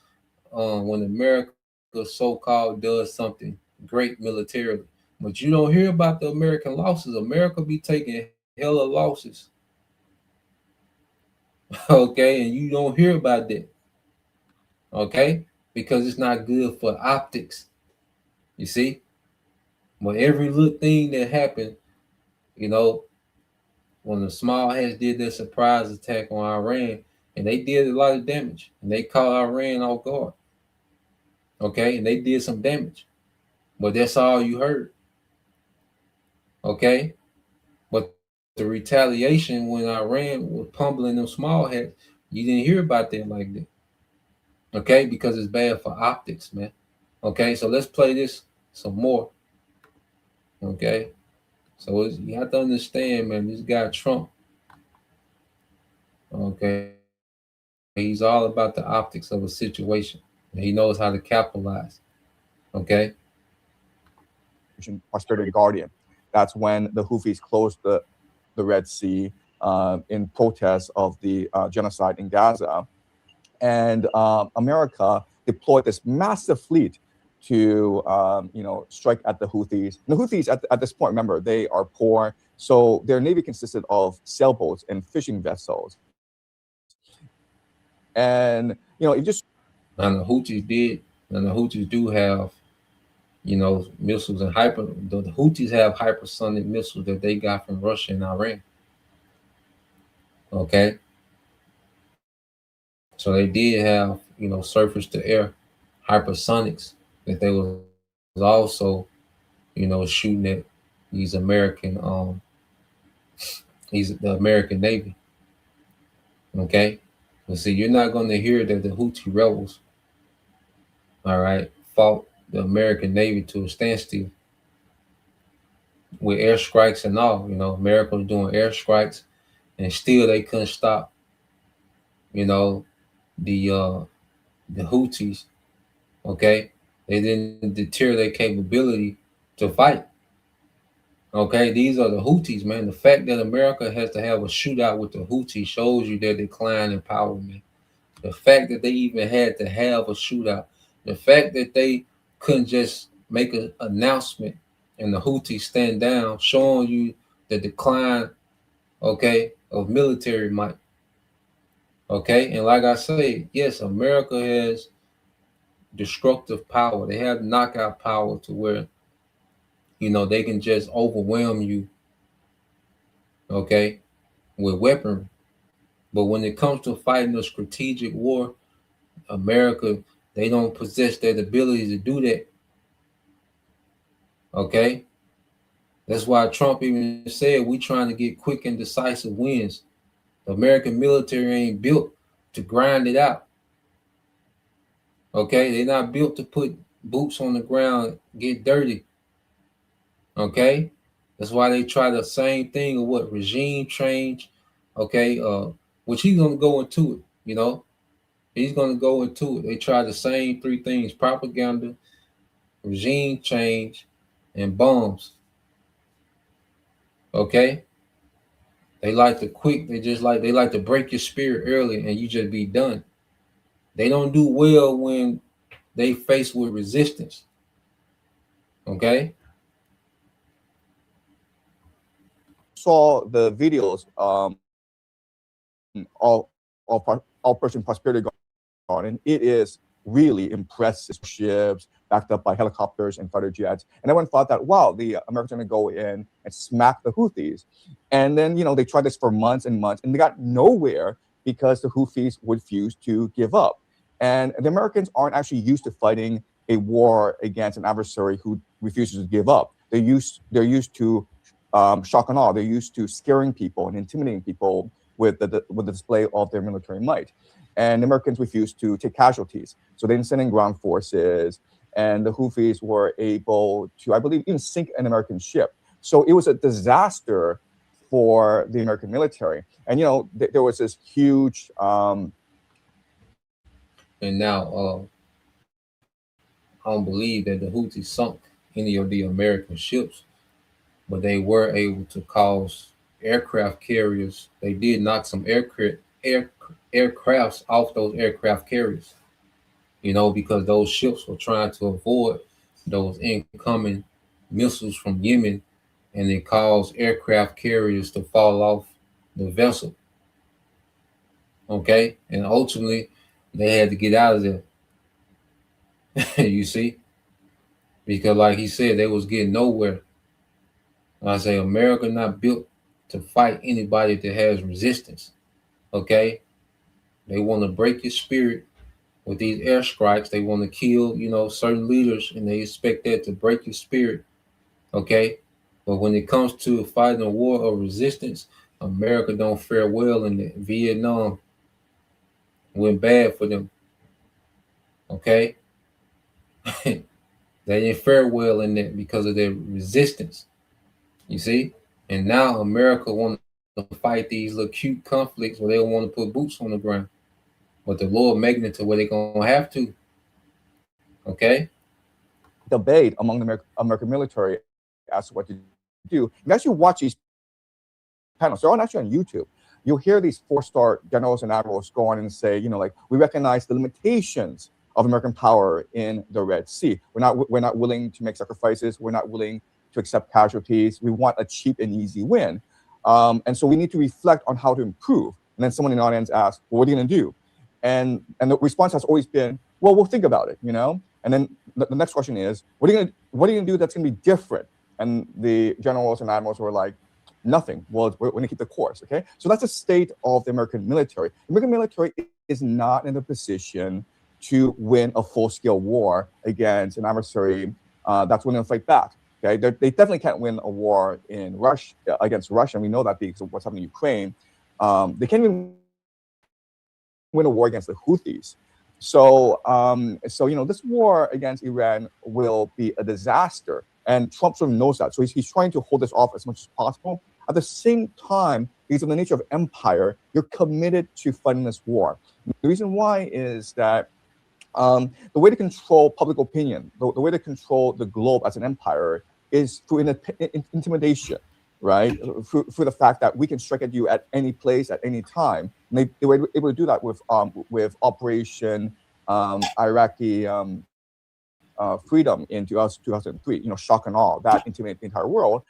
when America so-called does something great militarily, but you don't hear about the American losses. America be taking hella losses, okay, and you don't hear about that, okay, because it's not good for optics. You see, but every little thing that happened, you know, when the Small Hats did their surprise attack on Iran, and they did a lot of damage, and they caught Iran off guard. Okay, and they did some damage, but that's all you heard. Okay, but the retaliation when Iran was pummeling them Small Hats, you didn't hear about that like that. Okay, because it's bad for optics, man. Okay, so let's play this some more. Okay, so you have to understand, man, this guy Trump, okay, he's all about the optics of a situation. He knows how to capitalize. Okay. Prosperity Guardian. That's when the Houthis closed the Red Sea in protest of the genocide in Gaza. And America deployed this massive fleet to strike at the Houthis. The Houthis at this point, remember, they are poor, so their navy consisted of sailboats and fishing vessels. And it just and the Houthis do have, missiles and the Houthis have hypersonic missiles that they got from Russia and Iran. Okay. So they did have, surface to air hypersonics that they was also, shooting at these American, the American Navy. Okay. But see, you're not going to hear that the Houthi rebels, all right, fought the American Navy to a standstill with airstrikes and all. America was doing airstrikes, and still they couldn't stop, the Houthis. Okay, they didn't deter their capability to fight. Okay, these are the Houthis, man. The fact that America has to have a shootout with the Houthis shows you their decline in power, man. The fact that they even had to have a shootout, the fact that they couldn't just make an announcement and the Houthis stand down, showing you the decline, okay, of military might. Okay, and like I say, yes, America has destructive power. They have knockout power to where, they can just overwhelm you, okay, with weaponry. But when it comes to fighting a strategic war, America, they don't possess that ability to do that. Okay? That's why Trump even said we trying to get quick and decisive wins. The American military ain't built to grind it out. Okay? They're not built to put boots on the ground, get dirty. Okay? That's why they try the same thing of what regime change, okay, which he's gonna go into it, He's gonna go into it. They try the same three things: propaganda, regime change, and bombs. Okay? They like to they like to break your spirit early and you just be done. They don't do well when they face with resistance. Okay? Saw the videos of Operation Prosperity Guardian. It is really impressive ships backed up by helicopters and fighter jets. And everyone thought that, wow, the Americans are going to go in and smack the Houthis. And then, they tried this for months and months, and they got nowhere because the Houthis refused to give up. And the Americans aren't actually used to fighting a war against an adversary who refuses to give up. They're used to shock and awe. They're used to scaring people and intimidating people with the display of their military might. And the Americans refused to take casualties. So they didn't send in ground forces, and the Houthis were able to, I believe, even sink an American ship. So it was a disaster for the American military. And, there was this huge... And now, I don't believe that the Houthis sunk any of the American ships, but they were able to cause aircraft carriers. They did knock some aircrafts off those aircraft carriers, because those ships were trying to avoid those incoming missiles from Yemen, and it caused aircraft carriers to fall off the vessel. Okay, and ultimately they had to get out of there. You see, because like he said, they was getting nowhere. I say America not built to fight anybody that has resistance. Okay, they want to break your spirit with these airstrikes. They want to kill, certain leaders, and they expect that to break your spirit. Okay, but when it comes to fighting a war of resistance, America don't fare well in it. Vietnam went bad for them. Okay, they didn't fare well in it because of their resistance. You see, and now America wants to fight these little cute conflicts where they don't want to put boots on the ground, but the Lord making it to where they're gonna have to. Okay. Debate among the American military as to what to do. You actually watch these panels. They're all actually on YouTube. You'll hear these 4-star generals and admirals go on and say, we recognize the limitations of American power in the Red Sea. We're not willing to make sacrifices. We're not willing to accept casualties. We want a cheap and easy win. And so we need to reflect on how to improve. And then someone in the audience asks, well, what are you going to do? And the response has always been, well, we'll think about it, And then the next question is, what are you going to do that's going to be different? And the generals and admirals were like, nothing. Well, we're going to keep the course, okay? So that's the state of the American military. The American military is not in a position to win a full-scale war against an adversary that's willing to fight back. Okay, they definitely can't win a war in against Russia. And we know that because of what's happening in Ukraine. They can't even win a war against the Houthis. So this war against Iran will be a disaster, and Trump sort of knows that. So he's trying to hold this off as much as possible. At the same time, because of the nature of empire, you're committed to fighting this war. The reason why is that the way to control public opinion, the way to control the globe as an empire is through intimidation, right? Through the fact that we can strike at you at any place, at any time. And they were able to do that with Operation Iraqi Freedom in 2003, shock and awe, that intimidated the entire world.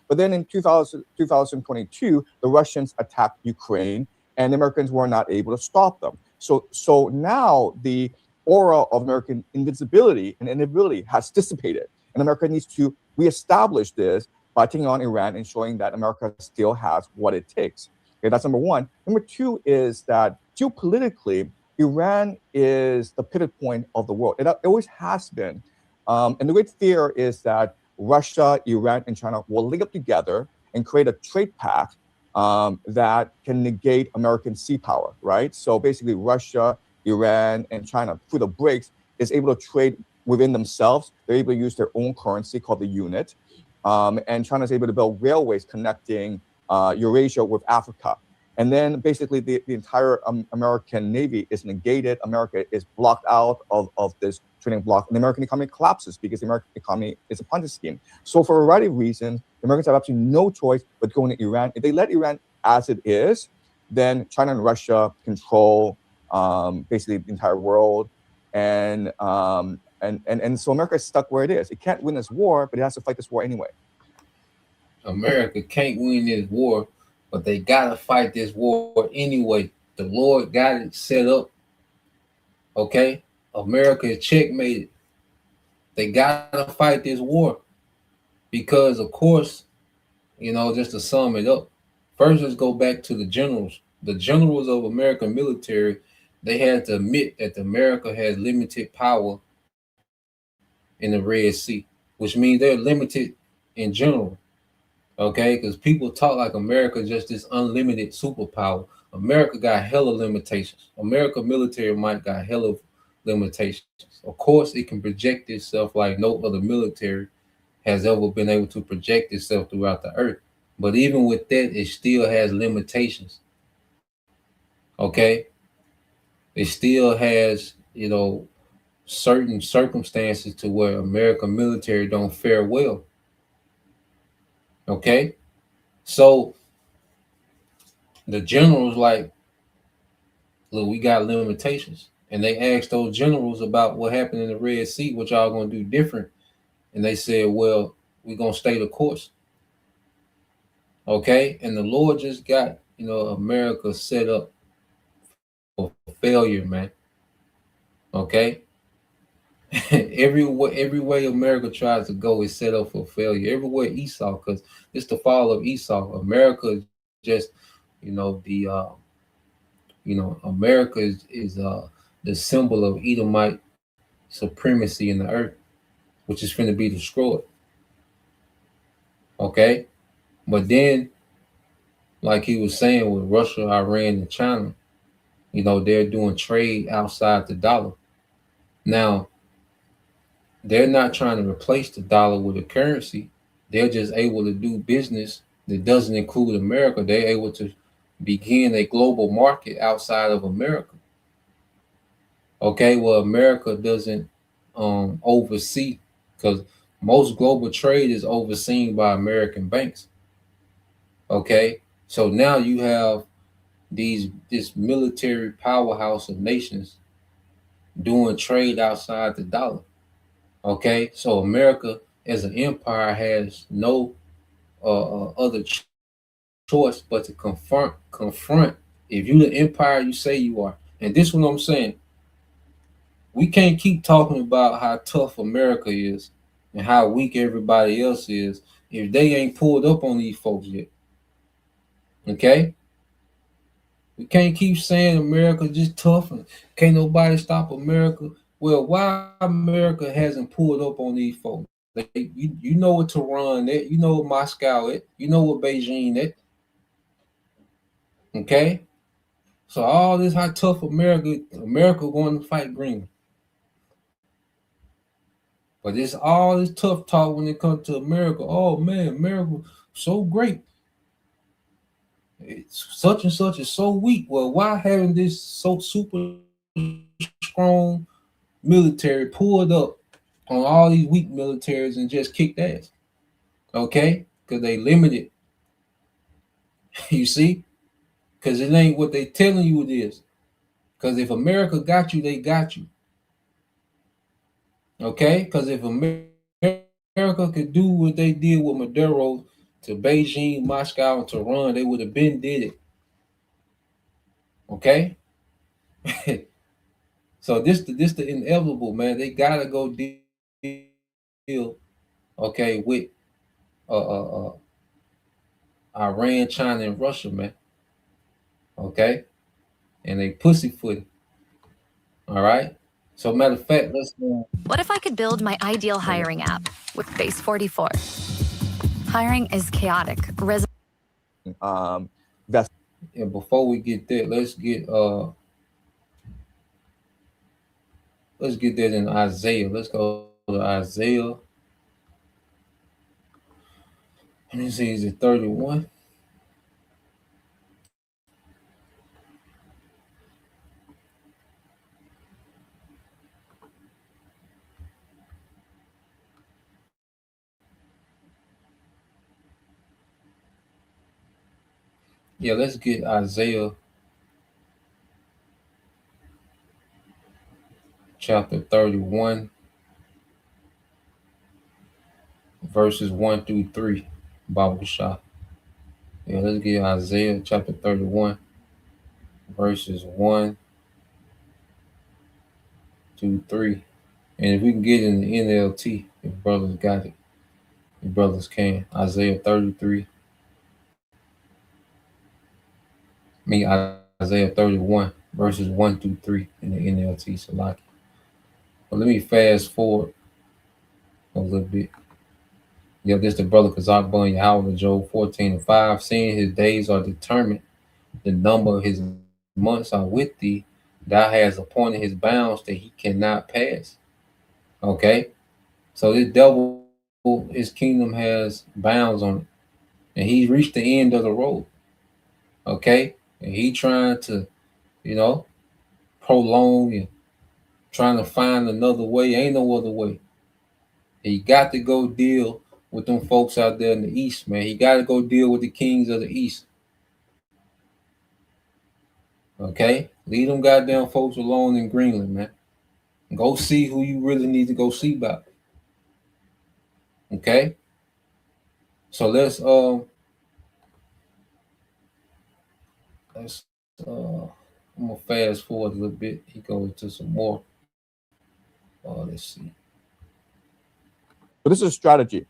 But then in 2022, the Russians attacked Ukraine, and the Americans were not able to stop them. So now the aura of American invincibility and inability has dissipated. And America needs to reestablish this by taking on Iran and showing that America still has what it takes. Okay, that's number one. Number two is that geopolitically, Iran is the pivot point of the world. It always has been. And the great fear is that Russia, Iran, and China will link up together and create a trade pact that can negate American sea power, right? So basically Russia, Iran, and China, through the BRICS, is able to trade within themselves. They're able to use their own currency called the unit. And China is able to build railways connecting Eurasia with Africa. And then basically the entire American Navy is negated. America is blocked out of this trading block. And the American economy collapses because the American economy is a Ponzi scheme. So for a variety of reasons, the Americans have absolutely no choice but going to Iran. If they let Iran as it is, then China and Russia control basically the entire world. And so America is stuck where it is. It can't win this war, but it has to fight this war anyway. America can't win this war, but they gotta fight this war anyway. The Lord got it set up. Okay? America is checkmated. They gotta fight this war because, of course, just to sum it up, first let's go back to the generals. The generals of American military, they had to admit that America has limited power in the Red Sea, which means they're limited in general. Okay, because people talk like America just this unlimited superpower. America got hella limitations. America military might got hella limitations. Of course, it can project itself like no other military has ever been able to project itself throughout the earth. But even with that, it still has limitations. Okay, it still has certain circumstances to where American military don't fare well. Okay, so the generals like, look, we got limitations. And they asked those generals about what happened in the Red Sea, what y'all gonna do different. And they said, well, we're gonna stay the course. Okay. And the Lord just got, America set up for failure, man. Okay. every way America tries to go is set up for failure. Everywhere Esau, because it's the fall of Esau. America is just, America is the symbol of Edomite supremacy in the earth, which is going to be destroyed. Okay, but then, like he was saying with Russia, Iran, and China, they're doing trade outside the dollar. Now, they're not trying to replace the dollar with a currency. They're just able to do business that doesn't include America. They're able to begin a global market outside of America. Okay, well, America doesn't oversee, because most global trade is overseen by American banks. Okay, so now you have this military powerhouse of nations doing trade outside the dollar. Okay, so America as an empire has no other choice but to confront. If you the empire you say you are, and this is what I'm saying. We can't keep talking about how tough America is and how weak everybody else is if they ain't pulled up on these folks yet. Okay? We can't keep saying America just tough and can't nobody stop America. Well, why America hasn't pulled up on these folks? You know what Tehran at, you know what Moscow at, you know what Beijing at. Okay? So all this how tough America going to fight Greenland. But it's all this tough talk when it comes to America. Oh man, America so great. It's such and such is so weak. Well, why haven't this so super strong military pulled up on all these weak militaries and just kicked ass? Okay, because they limited. You see, because it ain't what they telling you it is. Because if America got you, they got you. Okay, because if America could do what they did with Maduro to Beijing, Moscow, and Tehran, they would have been did it. Okay, so this the inevitable, man. They gotta go deal, okay, with Iran, China, and Russia, man. Okay, and they pussyfooted. All right. So matter of fact, let's go. What if I could build my ideal hiring app with Base 44? Hiring is chaotic. And before we get there, let's get that in Isaiah. Let's go to Isaiah. Let me see, is it 31? Yeah, let's get Isaiah chapter 31, verses 1 through 3. Bible shot. Yeah, let's get Isaiah chapter 31, verses 1 2, 3. And if we can get in the NLT, if brothers got it, if brothers can. Isaiah 33. Isaiah 31, verses 1 through 3 in the NLT Salaki. But let me fast forward a little bit. Yeah, this the brother Kazak Bun Yahweh, Job 14:5, seeing his days are determined, the number of his months are with thee, thou hast appointed his bounds that he cannot pass. Okay, so this devil, his kingdom has bounds on it, and he's reached the end of the road. Okay, and he trying to, prolong and trying to find another way. Ain't no other way. He got to go deal with them folks out there in the east, man. He got to go deal with the kings of the east. Okay, leave them goddamn folks alone in Greenland, man. Go see who you really need to go see about. Okay, so let's I'm gonna fast forward a little bit. He goes to some more. Let's see. So this is a strategy.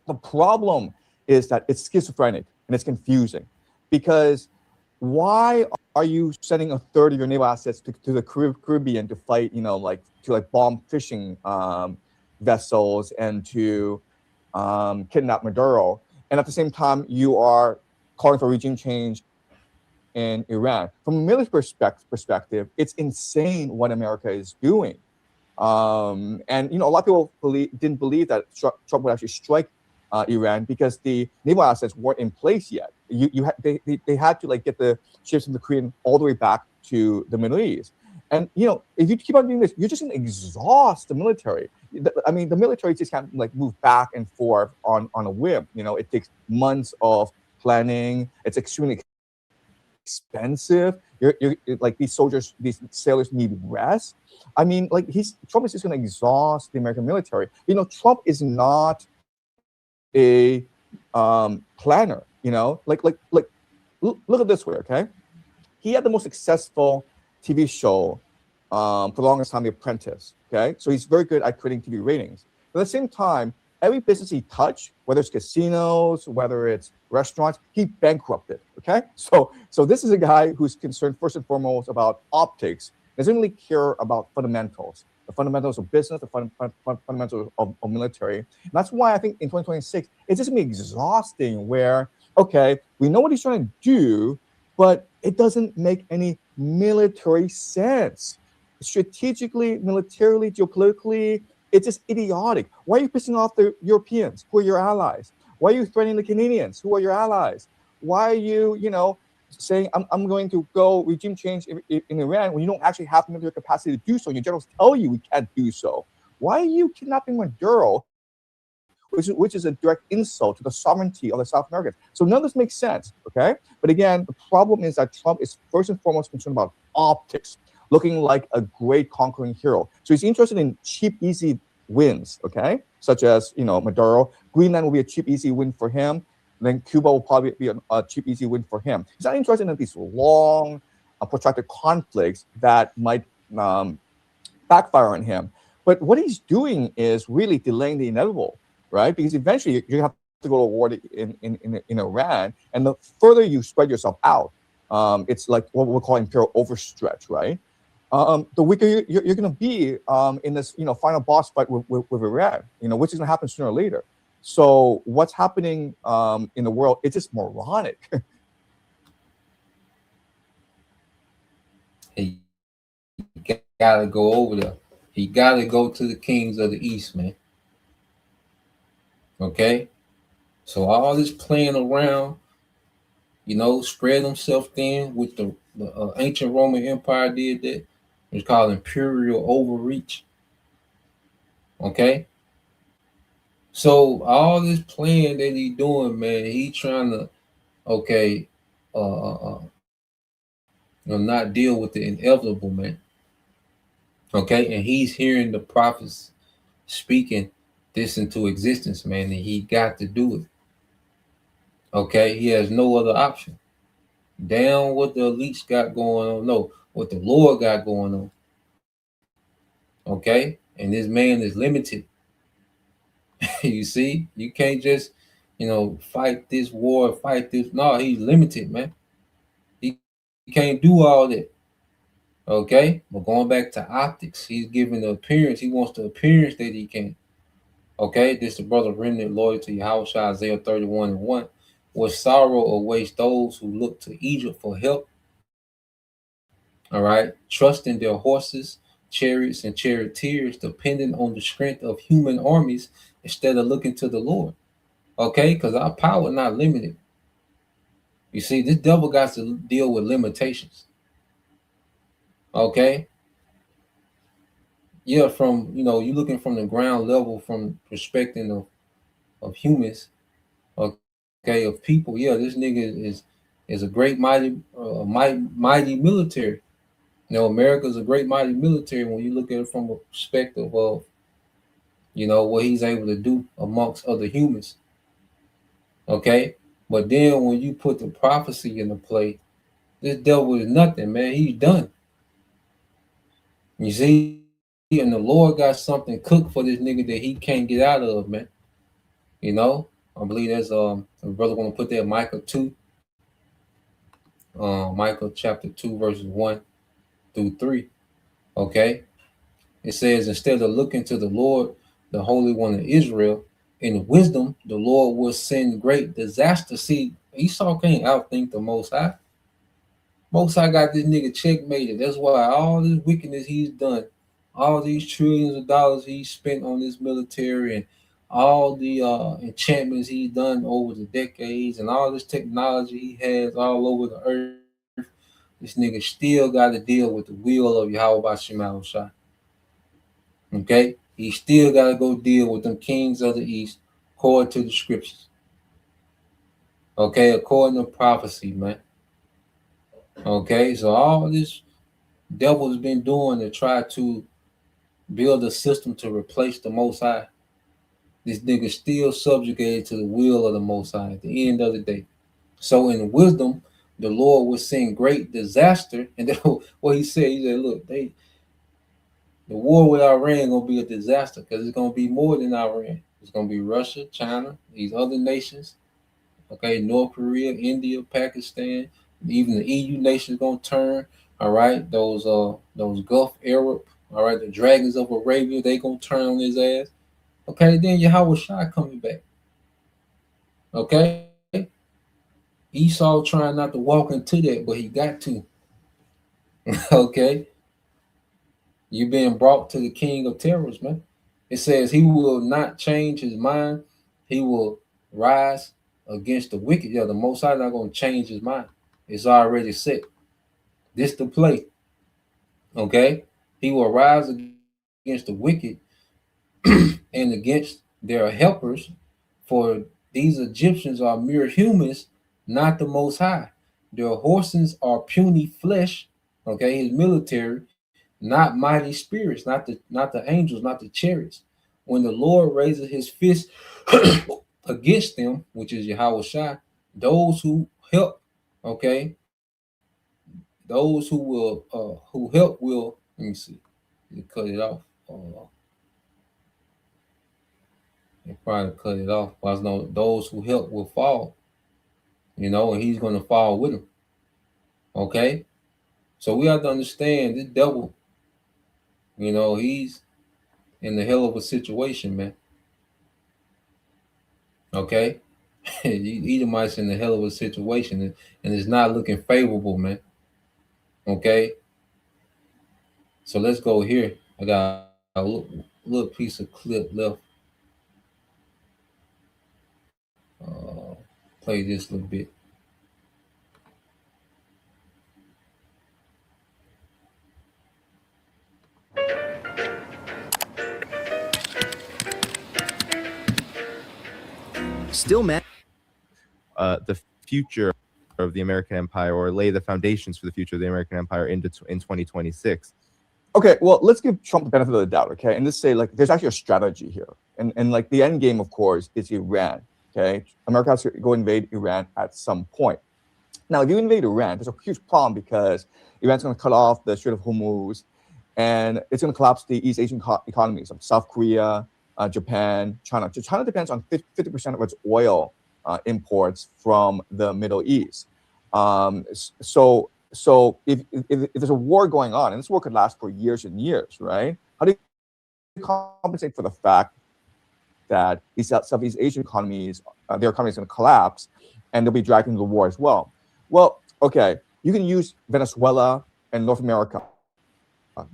The problem is that it's schizophrenic and it's confusing, because why are you sending a third of your naval assets to the Caribbean to fight, to bomb fishing vessels and to kidnap Maduro, and at the same time you are calling for regime change in Iran? From a military perspective, it's insane what America is doing. And a lot of people didn't believe that Trump would actually strike Iran because the naval assets weren't in place yet. They had to get the ships from the Korean all the way back to the Middle East. And if you keep on doing this, you're just going to exhaust the military. I mean, the military just can't move back and forth on a whim. It takes months of planning. It's extremely expensive. You're these soldiers, these sailors need rest. I mean, Trump is just going to exhaust the American military. Trump is not a planner. Look at this way, okay? He had the most successful TV show for the longest time, The Apprentice. Okay, so he's very good at creating TV ratings. But at the same time, every business he touched, whether it's casinos, whether it's restaurants, he bankrupted. Okay, so this is a guy who's concerned first and foremost about optics. Doesn't really care about fundamentals, the fundamentals of business, the fundamentals of military. And that's why I think in 2026 it's just gonna be exhausting. Where we know what he's trying to do, but it doesn't make any military sense. Strategically, militarily, geopolitically, it's just idiotic. Why are you pissing off the Europeans, who are your allies? Why are you threatening the Canadians, who are your allies? Why are you, saying I'm going to go regime change in Iran when you don't actually have the military capacity to do so? Your generals tell you we can't do so. Why are you kidnapping Maduro, which is a direct insult to the sovereignty of the South Americans? So none of this makes sense, okay? But again, the problem is that Trump is first and foremost concerned about optics, looking like a great conquering hero. So he's interested in cheap, easy wins, okay? Such as, Maduro. Greenland will be a cheap, easy win for him. Then Cuba will probably be a cheap, easy win for him. He's not interested in these long, protracted conflicts that might backfire on him. But what he's doing is really delaying the inevitable, right? Because eventually you have to go to war in Iran, and the further you spread yourself out, it's like what we call imperial overstretch, right? The weaker you're going to be in this, final boss fight with Iran, which is going to happen sooner or later. So what's happening in the world, it's just moronic. He got to go over there. He got to go to the kings of the East, man. Okay? So all this playing around, spread himself thin, which the ancient Roman Empire did that. It's called imperial overreach. Okay? So all this playing that he doing, man, he trying to, not deal with the inevitable, man. Okay, and he's hearing the prophets speaking this into existence, man, and he got to do it. Okay, he has no other option. Down what the elites got going on, no, what the Lord got going on. Okay, and this man is limited. You see, you can't just, fight this war, fight this. No, he's limited, man. He can't do all that. Okay, but going back to optics, he's giving the appearance. He wants the appearance that he can. Okay, this is the brother remnant loyal to Yahweh Isaiah 31:1. What sorrow awaits those who look to Egypt for help. All right, trusting their horses, chariots, and charioteers, depending on the strength of human armies instead of looking to the Lord. Okay, because our power not limited. You see, this devil got to deal with limitations. Okay. Yeah, from you looking from the ground level, from perspective of humans, okay, of people. Yeah, this nigga is a great mighty military. America's a great mighty military when you look at it from a perspective of what he's able to do amongst other humans. Okay, but then when you put the prophecy into play, this devil is nothing, man. He's done. You see, and the Lord got something cooked for this nigga that he can't get out of, man. I believe that's a brother want to put that Micah 2, Micah chapter 2 verses 1-3. Okay, it says, instead of looking to the Lord, the Holy One of Israel, in wisdom, the Lord will send great disaster. See, Esau can't outthink the Most High. Most High got this nigga checkmated. That's why all this wickedness he's done, all these trillions of dollars he's spent on this military, and all the enchantments he's done over the decades, and all this technology he has all over the earth, this nigga still got to deal with the will of Yahweh Bashim Al-Shai. Okay? He still got to go deal with them kings of the east according to the scriptures. Okay? According to prophecy, man. Okay? So all this devil's been doing to try to build a system to replace the Most High, this nigga still subjugated to the will of the Most High at the end of the day. So in wisdom, the Lord will send great disaster. And then what he said, look, the war with Iran gonna be a disaster because it's gonna be more than Iran. It's gonna be Russia, China, these other nations. Okay, North Korea, India, Pakistan, even the EU nations gonna turn. All right, those Gulf Arab, all right, the dragons of Arabia, they gonna turn on his ass. Okay, then Yahweh Shai coming back. Okay, Esau trying not to walk into that, but he got to. Okay, you being brought to the king of terrors, man. It says he will not change his mind. He will rise against the wicked. Yeah, the Most High not going to change his mind. It's already set. This the play. Okay? He will rise against the wicked and against their helpers, for these Egyptians are mere humans, not the Most High. Their horses are puny flesh. Okay, his military, not mighty spirits, not the angels, not the chariots. When the Lord raises his fist against them, which is Yahweh Shai, those who help, okay, those who help will, let me see, cut it off. They probably cut it off. But I know those who help will fall, and he's going to fall with them. Okay, so we have to understand this devil. He's in the hell of a situation, man. Okay, Edomites in the hell of a situation, and it's not looking favorable, man. Okay, so let's go here. I got a little piece of clip left. Play this a little bit. Still the future of the American Empire, or lay the foundations for the future of the American Empire in 2026. Okay, well, let's give Trump the benefit of the doubt, okay? And let's say, there's actually a strategy here. And the end game, of course, is Iran, okay? America has to go invade Iran at some point. Now, if you invade Iran, there's a huge problem because Iran's going to cut off the Strait of Hormuz, and it's going to collapse the East Asian economies of South Korea, Japan, China. So China depends on 50% of its oil imports from the Middle East. So if there's a war going on, and this war could last for years and years, right? How do you compensate for the fact that these Southeast Asian economies, their economy is going to collapse, and they'll be dragged into the war as well? Well, okay, you can use Venezuela and North America,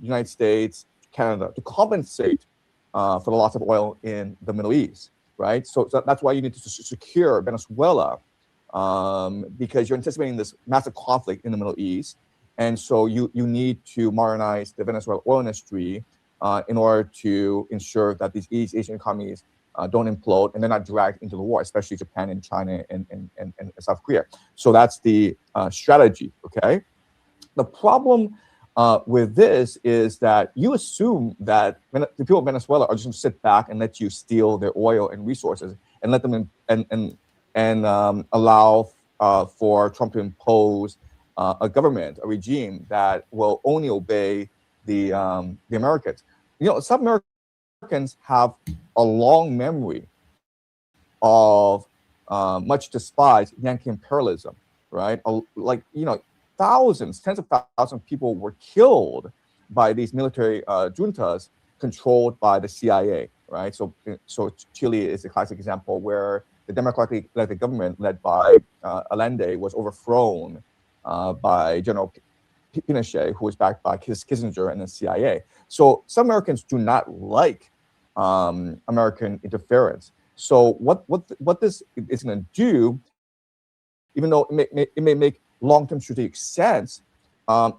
United States, Canada, to compensate for the loss of oil in the Middle East, right? So that's why you need to secure Venezuela, because you're anticipating this massive conflict in the Middle East. And so you need to modernize the Venezuelan oil industry in order to ensure that these East Asian economies don't implode and they're not dragged into the war, especially Japan and China and South Korea. So that's the strategy, okay? The problem with this is that you assume that the people of Venezuela are just going to sit back and let you steal their oil and resources and let them allow for Trump to impose a government, a regime that will only obey the Americans. You know, some Americans have a long memory of much despised Yankee imperialism, right? Like, you know, thousands, tens of thousands of people were killed by these military juntas controlled by the CIA, right? So Chile is a classic example where the democratically elected government led by Allende was overthrown by General Pinochet, who was backed by Kissinger and the CIA. So some Americans do not like American interference. So what this is going to do, even though it may make long-term strategic sense,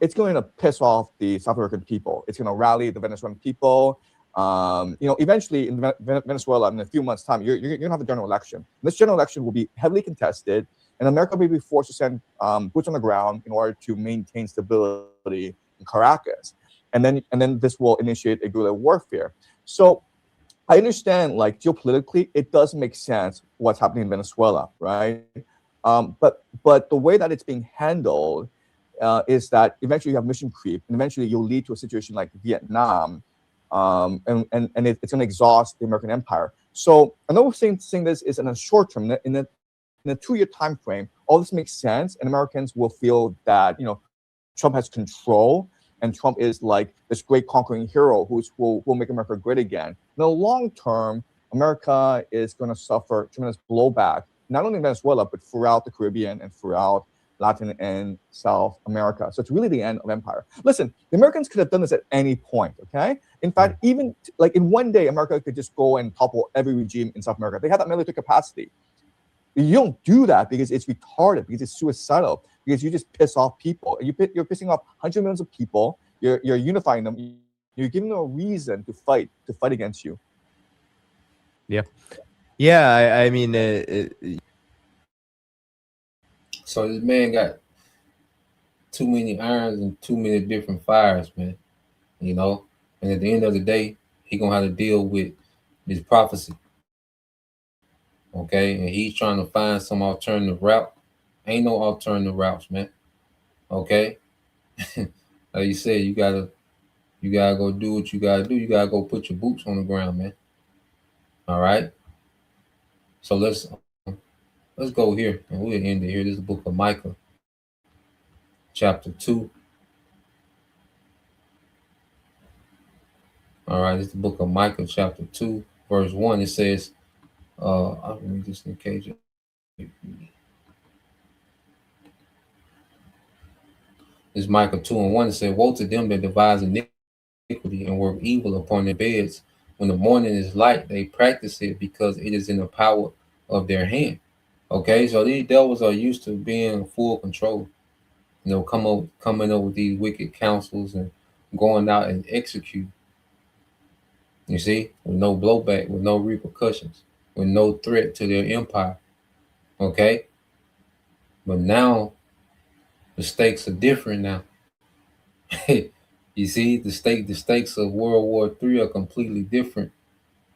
it's going to piss off the South American people. It's going to rally the Venezuelan people. You know, eventually in Venezuela, in a few months' time, you're going to have a general election. And this general election will be heavily contested, and America may be forced to send boots on the ground in order to maintain stability in Caracas. And then this will initiate a guerrilla warfare. So I understand, like, geopolitically, it does make sense what's happening in Venezuela, right? But the way that it's being handled is that eventually you have mission creep, and eventually you'll lead to a situation like Vietnam, and it's going to exhaust the American empire. So another thing saying this is in a short term, in a 2-year time frame, all this makes sense, and Americans will feel that, you know, Trump has control, and Trump is like this great conquering hero who will make America great again. In the long term, America is going to suffer tremendous blowback, not only in Venezuela, but throughout the Caribbean and throughout Latin and South America. So it's really the end of empire. Listen, the Americans could have done this at any point, okay? In fact, even like in one day, America could just go and topple every regime in South America. They have that military capacity. You don't do that because it's retarded, because it's suicidal, because you just piss off people. You're pissing off hundreds of millions of people. You're unifying them. You're giving them a reason to fight against you. Yeah. I mean, so this man got too many irons and too many different fires, man. You know, and at the end of the day, he gonna have to deal with this prophecy. Okay, and he's trying to find some alternative route. Ain't no alternative routes, man. Okay, like you said, you gotta go do what you gotta do. You gotta go put your boots on the ground, man. All right. So let's go here, and we'll end it here. This is the book of Micah, chapter 2. All right, this is the book of Micah, chapter 2, verse 1. It says, I'll read this in case. It's Micah 2:1. It said, woe to them that devise iniquity and work evil upon their beds. When the morning is light, they practice it because it is in the power of their hand. Okay, so these devils are used to being in full control. You know, coming up with these wicked counsels and going out and execute. You see, with no blowback, with no repercussions, with no threat to their empire. Okay, but now the stakes are different now. You see, the stakes of World War III are completely different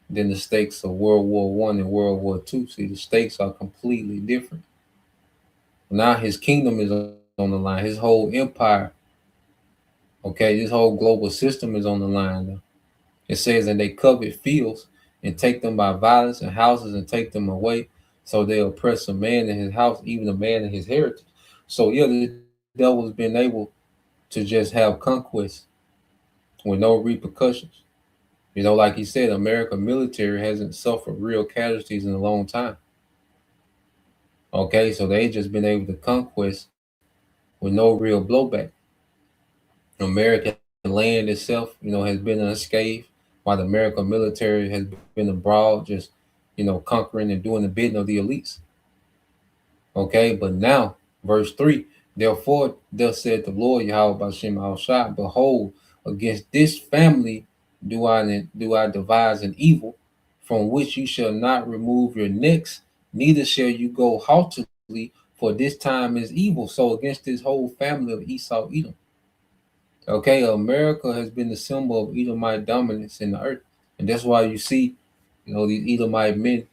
than the stakes of World War I and World War II. See, the stakes are completely different. Now his kingdom is on the line. His whole empire Okay, this whole global system is on the line now. It says, and they covet fields and take them by violence, and houses and take them away. So they oppress a man in his house, even a man in his heritage. So yeah, the devil's been able to just have conquest with no repercussions. You know, like he said, American military hasn't suffered real casualties in a long time. Okay, so they just been able to conquest with no real blowback. American land itself, you know, has been unscathed, while the American military has been abroad, just, you know, conquering and doing the bidding of the elites. Okay, but now, verse 3, therefore, thus said the Lord Yahweh Bashem Al-Shah, behold, against this family do I devise an evil, from which you shall not remove your necks, neither shall you go haughtily, for this time is evil. So against this whole family of Esau, Edom. Okay, America has been the symbol of Edomite dominance in the earth. And that's why you see, you know, these Edomite men,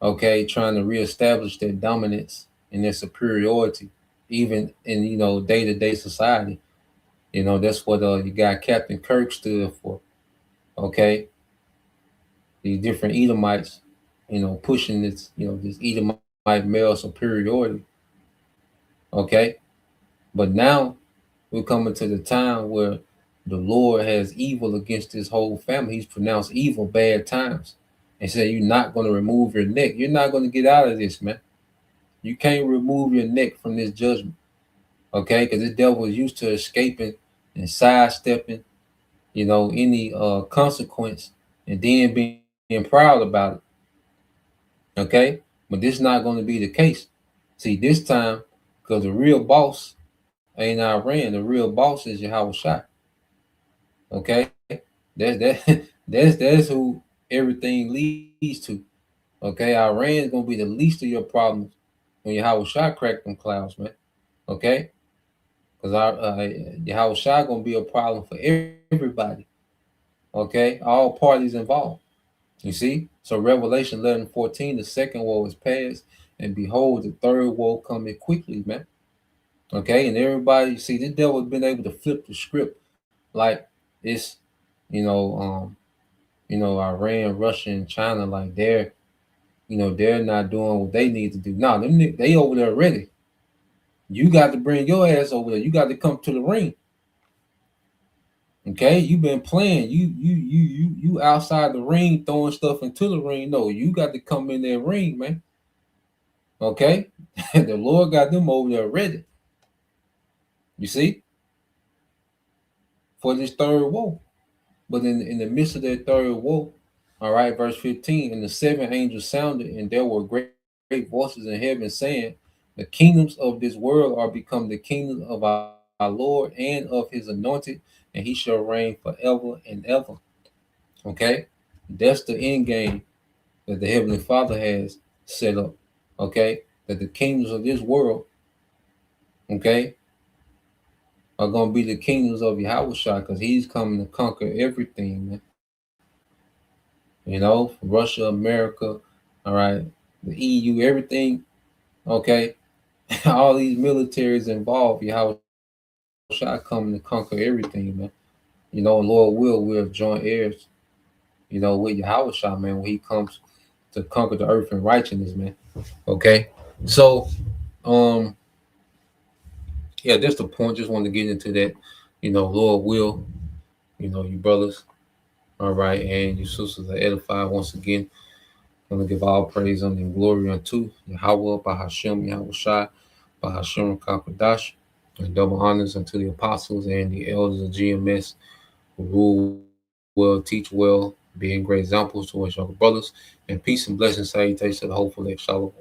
okay, trying to reestablish their dominance and their superiority, even in, you know, day-to-day society. You know, that's what you got Captain Kirk stood for. Okay. These different Edomites, you know, pushing this, you know, this Edomite male superiority. Okay. But now we're coming to the time where the Lord has evil against his whole family. He's pronounced evil, bad times, and said, you're not going to remove your neck. You're not going to get out of this, man. You can't remove your neck from this judgment. Okay, because the devil is used to escaping and sidestepping, you know, any consequence, and then being proud about it. Okay, but this is not going to be the case. See, this time, because the real boss ain't Iran, the real boss is Yahweh Shai. Okay, that's who everything leads to. Okay, Iran is gonna be the least of your problems when Yahweh Shai crack them clouds, man. Okay, because Yahweh Shai gonna be a problem for everybody. Okay, all parties involved. You see, so Revelation 11:14, the second woe is past, and behold, the third woe coming quickly, man. Okay, and everybody, see, this devil has been able to flip the script like it's, you know, Iran, Russia, and China, like they're not doing what they need to do. No, they over there already. You got to bring your ass over there. You got to come to the ring. Okay, you've been playing. You outside the ring throwing stuff into the ring. No, you got to come in that ring, man. Okay, the Lord got them over there already. You see, for this third woe. But in the midst of that third woe, all right, verse 15, and the seven angels sounded, and there were great voices in heaven saying, the kingdoms of this world are become the kingdoms of our Lord and of his anointed, and he shall reign forever and ever. Okay, that's the end game that the Heavenly Father has set up. Okay, that the kingdoms of this world, okay, are going to be the kingdoms of Yahweh Shai, because he's coming to conquer everything, man. You know, Russia, America, all right, the EU, everything, okay, all these militaries involved, Yahweh Shai coming to conquer everything, man. You know, Lord we'll join heirs, you know, with Yahweh Shai, man, when he comes to conquer the earth in righteousness, man. Okay, so, yeah, that's the point. Just wanted to get into that, you know, Lord will, you know, you brothers, all right, and you sisters are edified once again. I'm going to give all praise and glory unto Yahweh, Bahashem, Yahweh Shai, Bahashem, Kakwadash, and double honors unto the apostles and the elders of GMS who rule well, teach well, being great examples to us younger brothers, and peace and blessings, salutations to the hopeful, Shalom.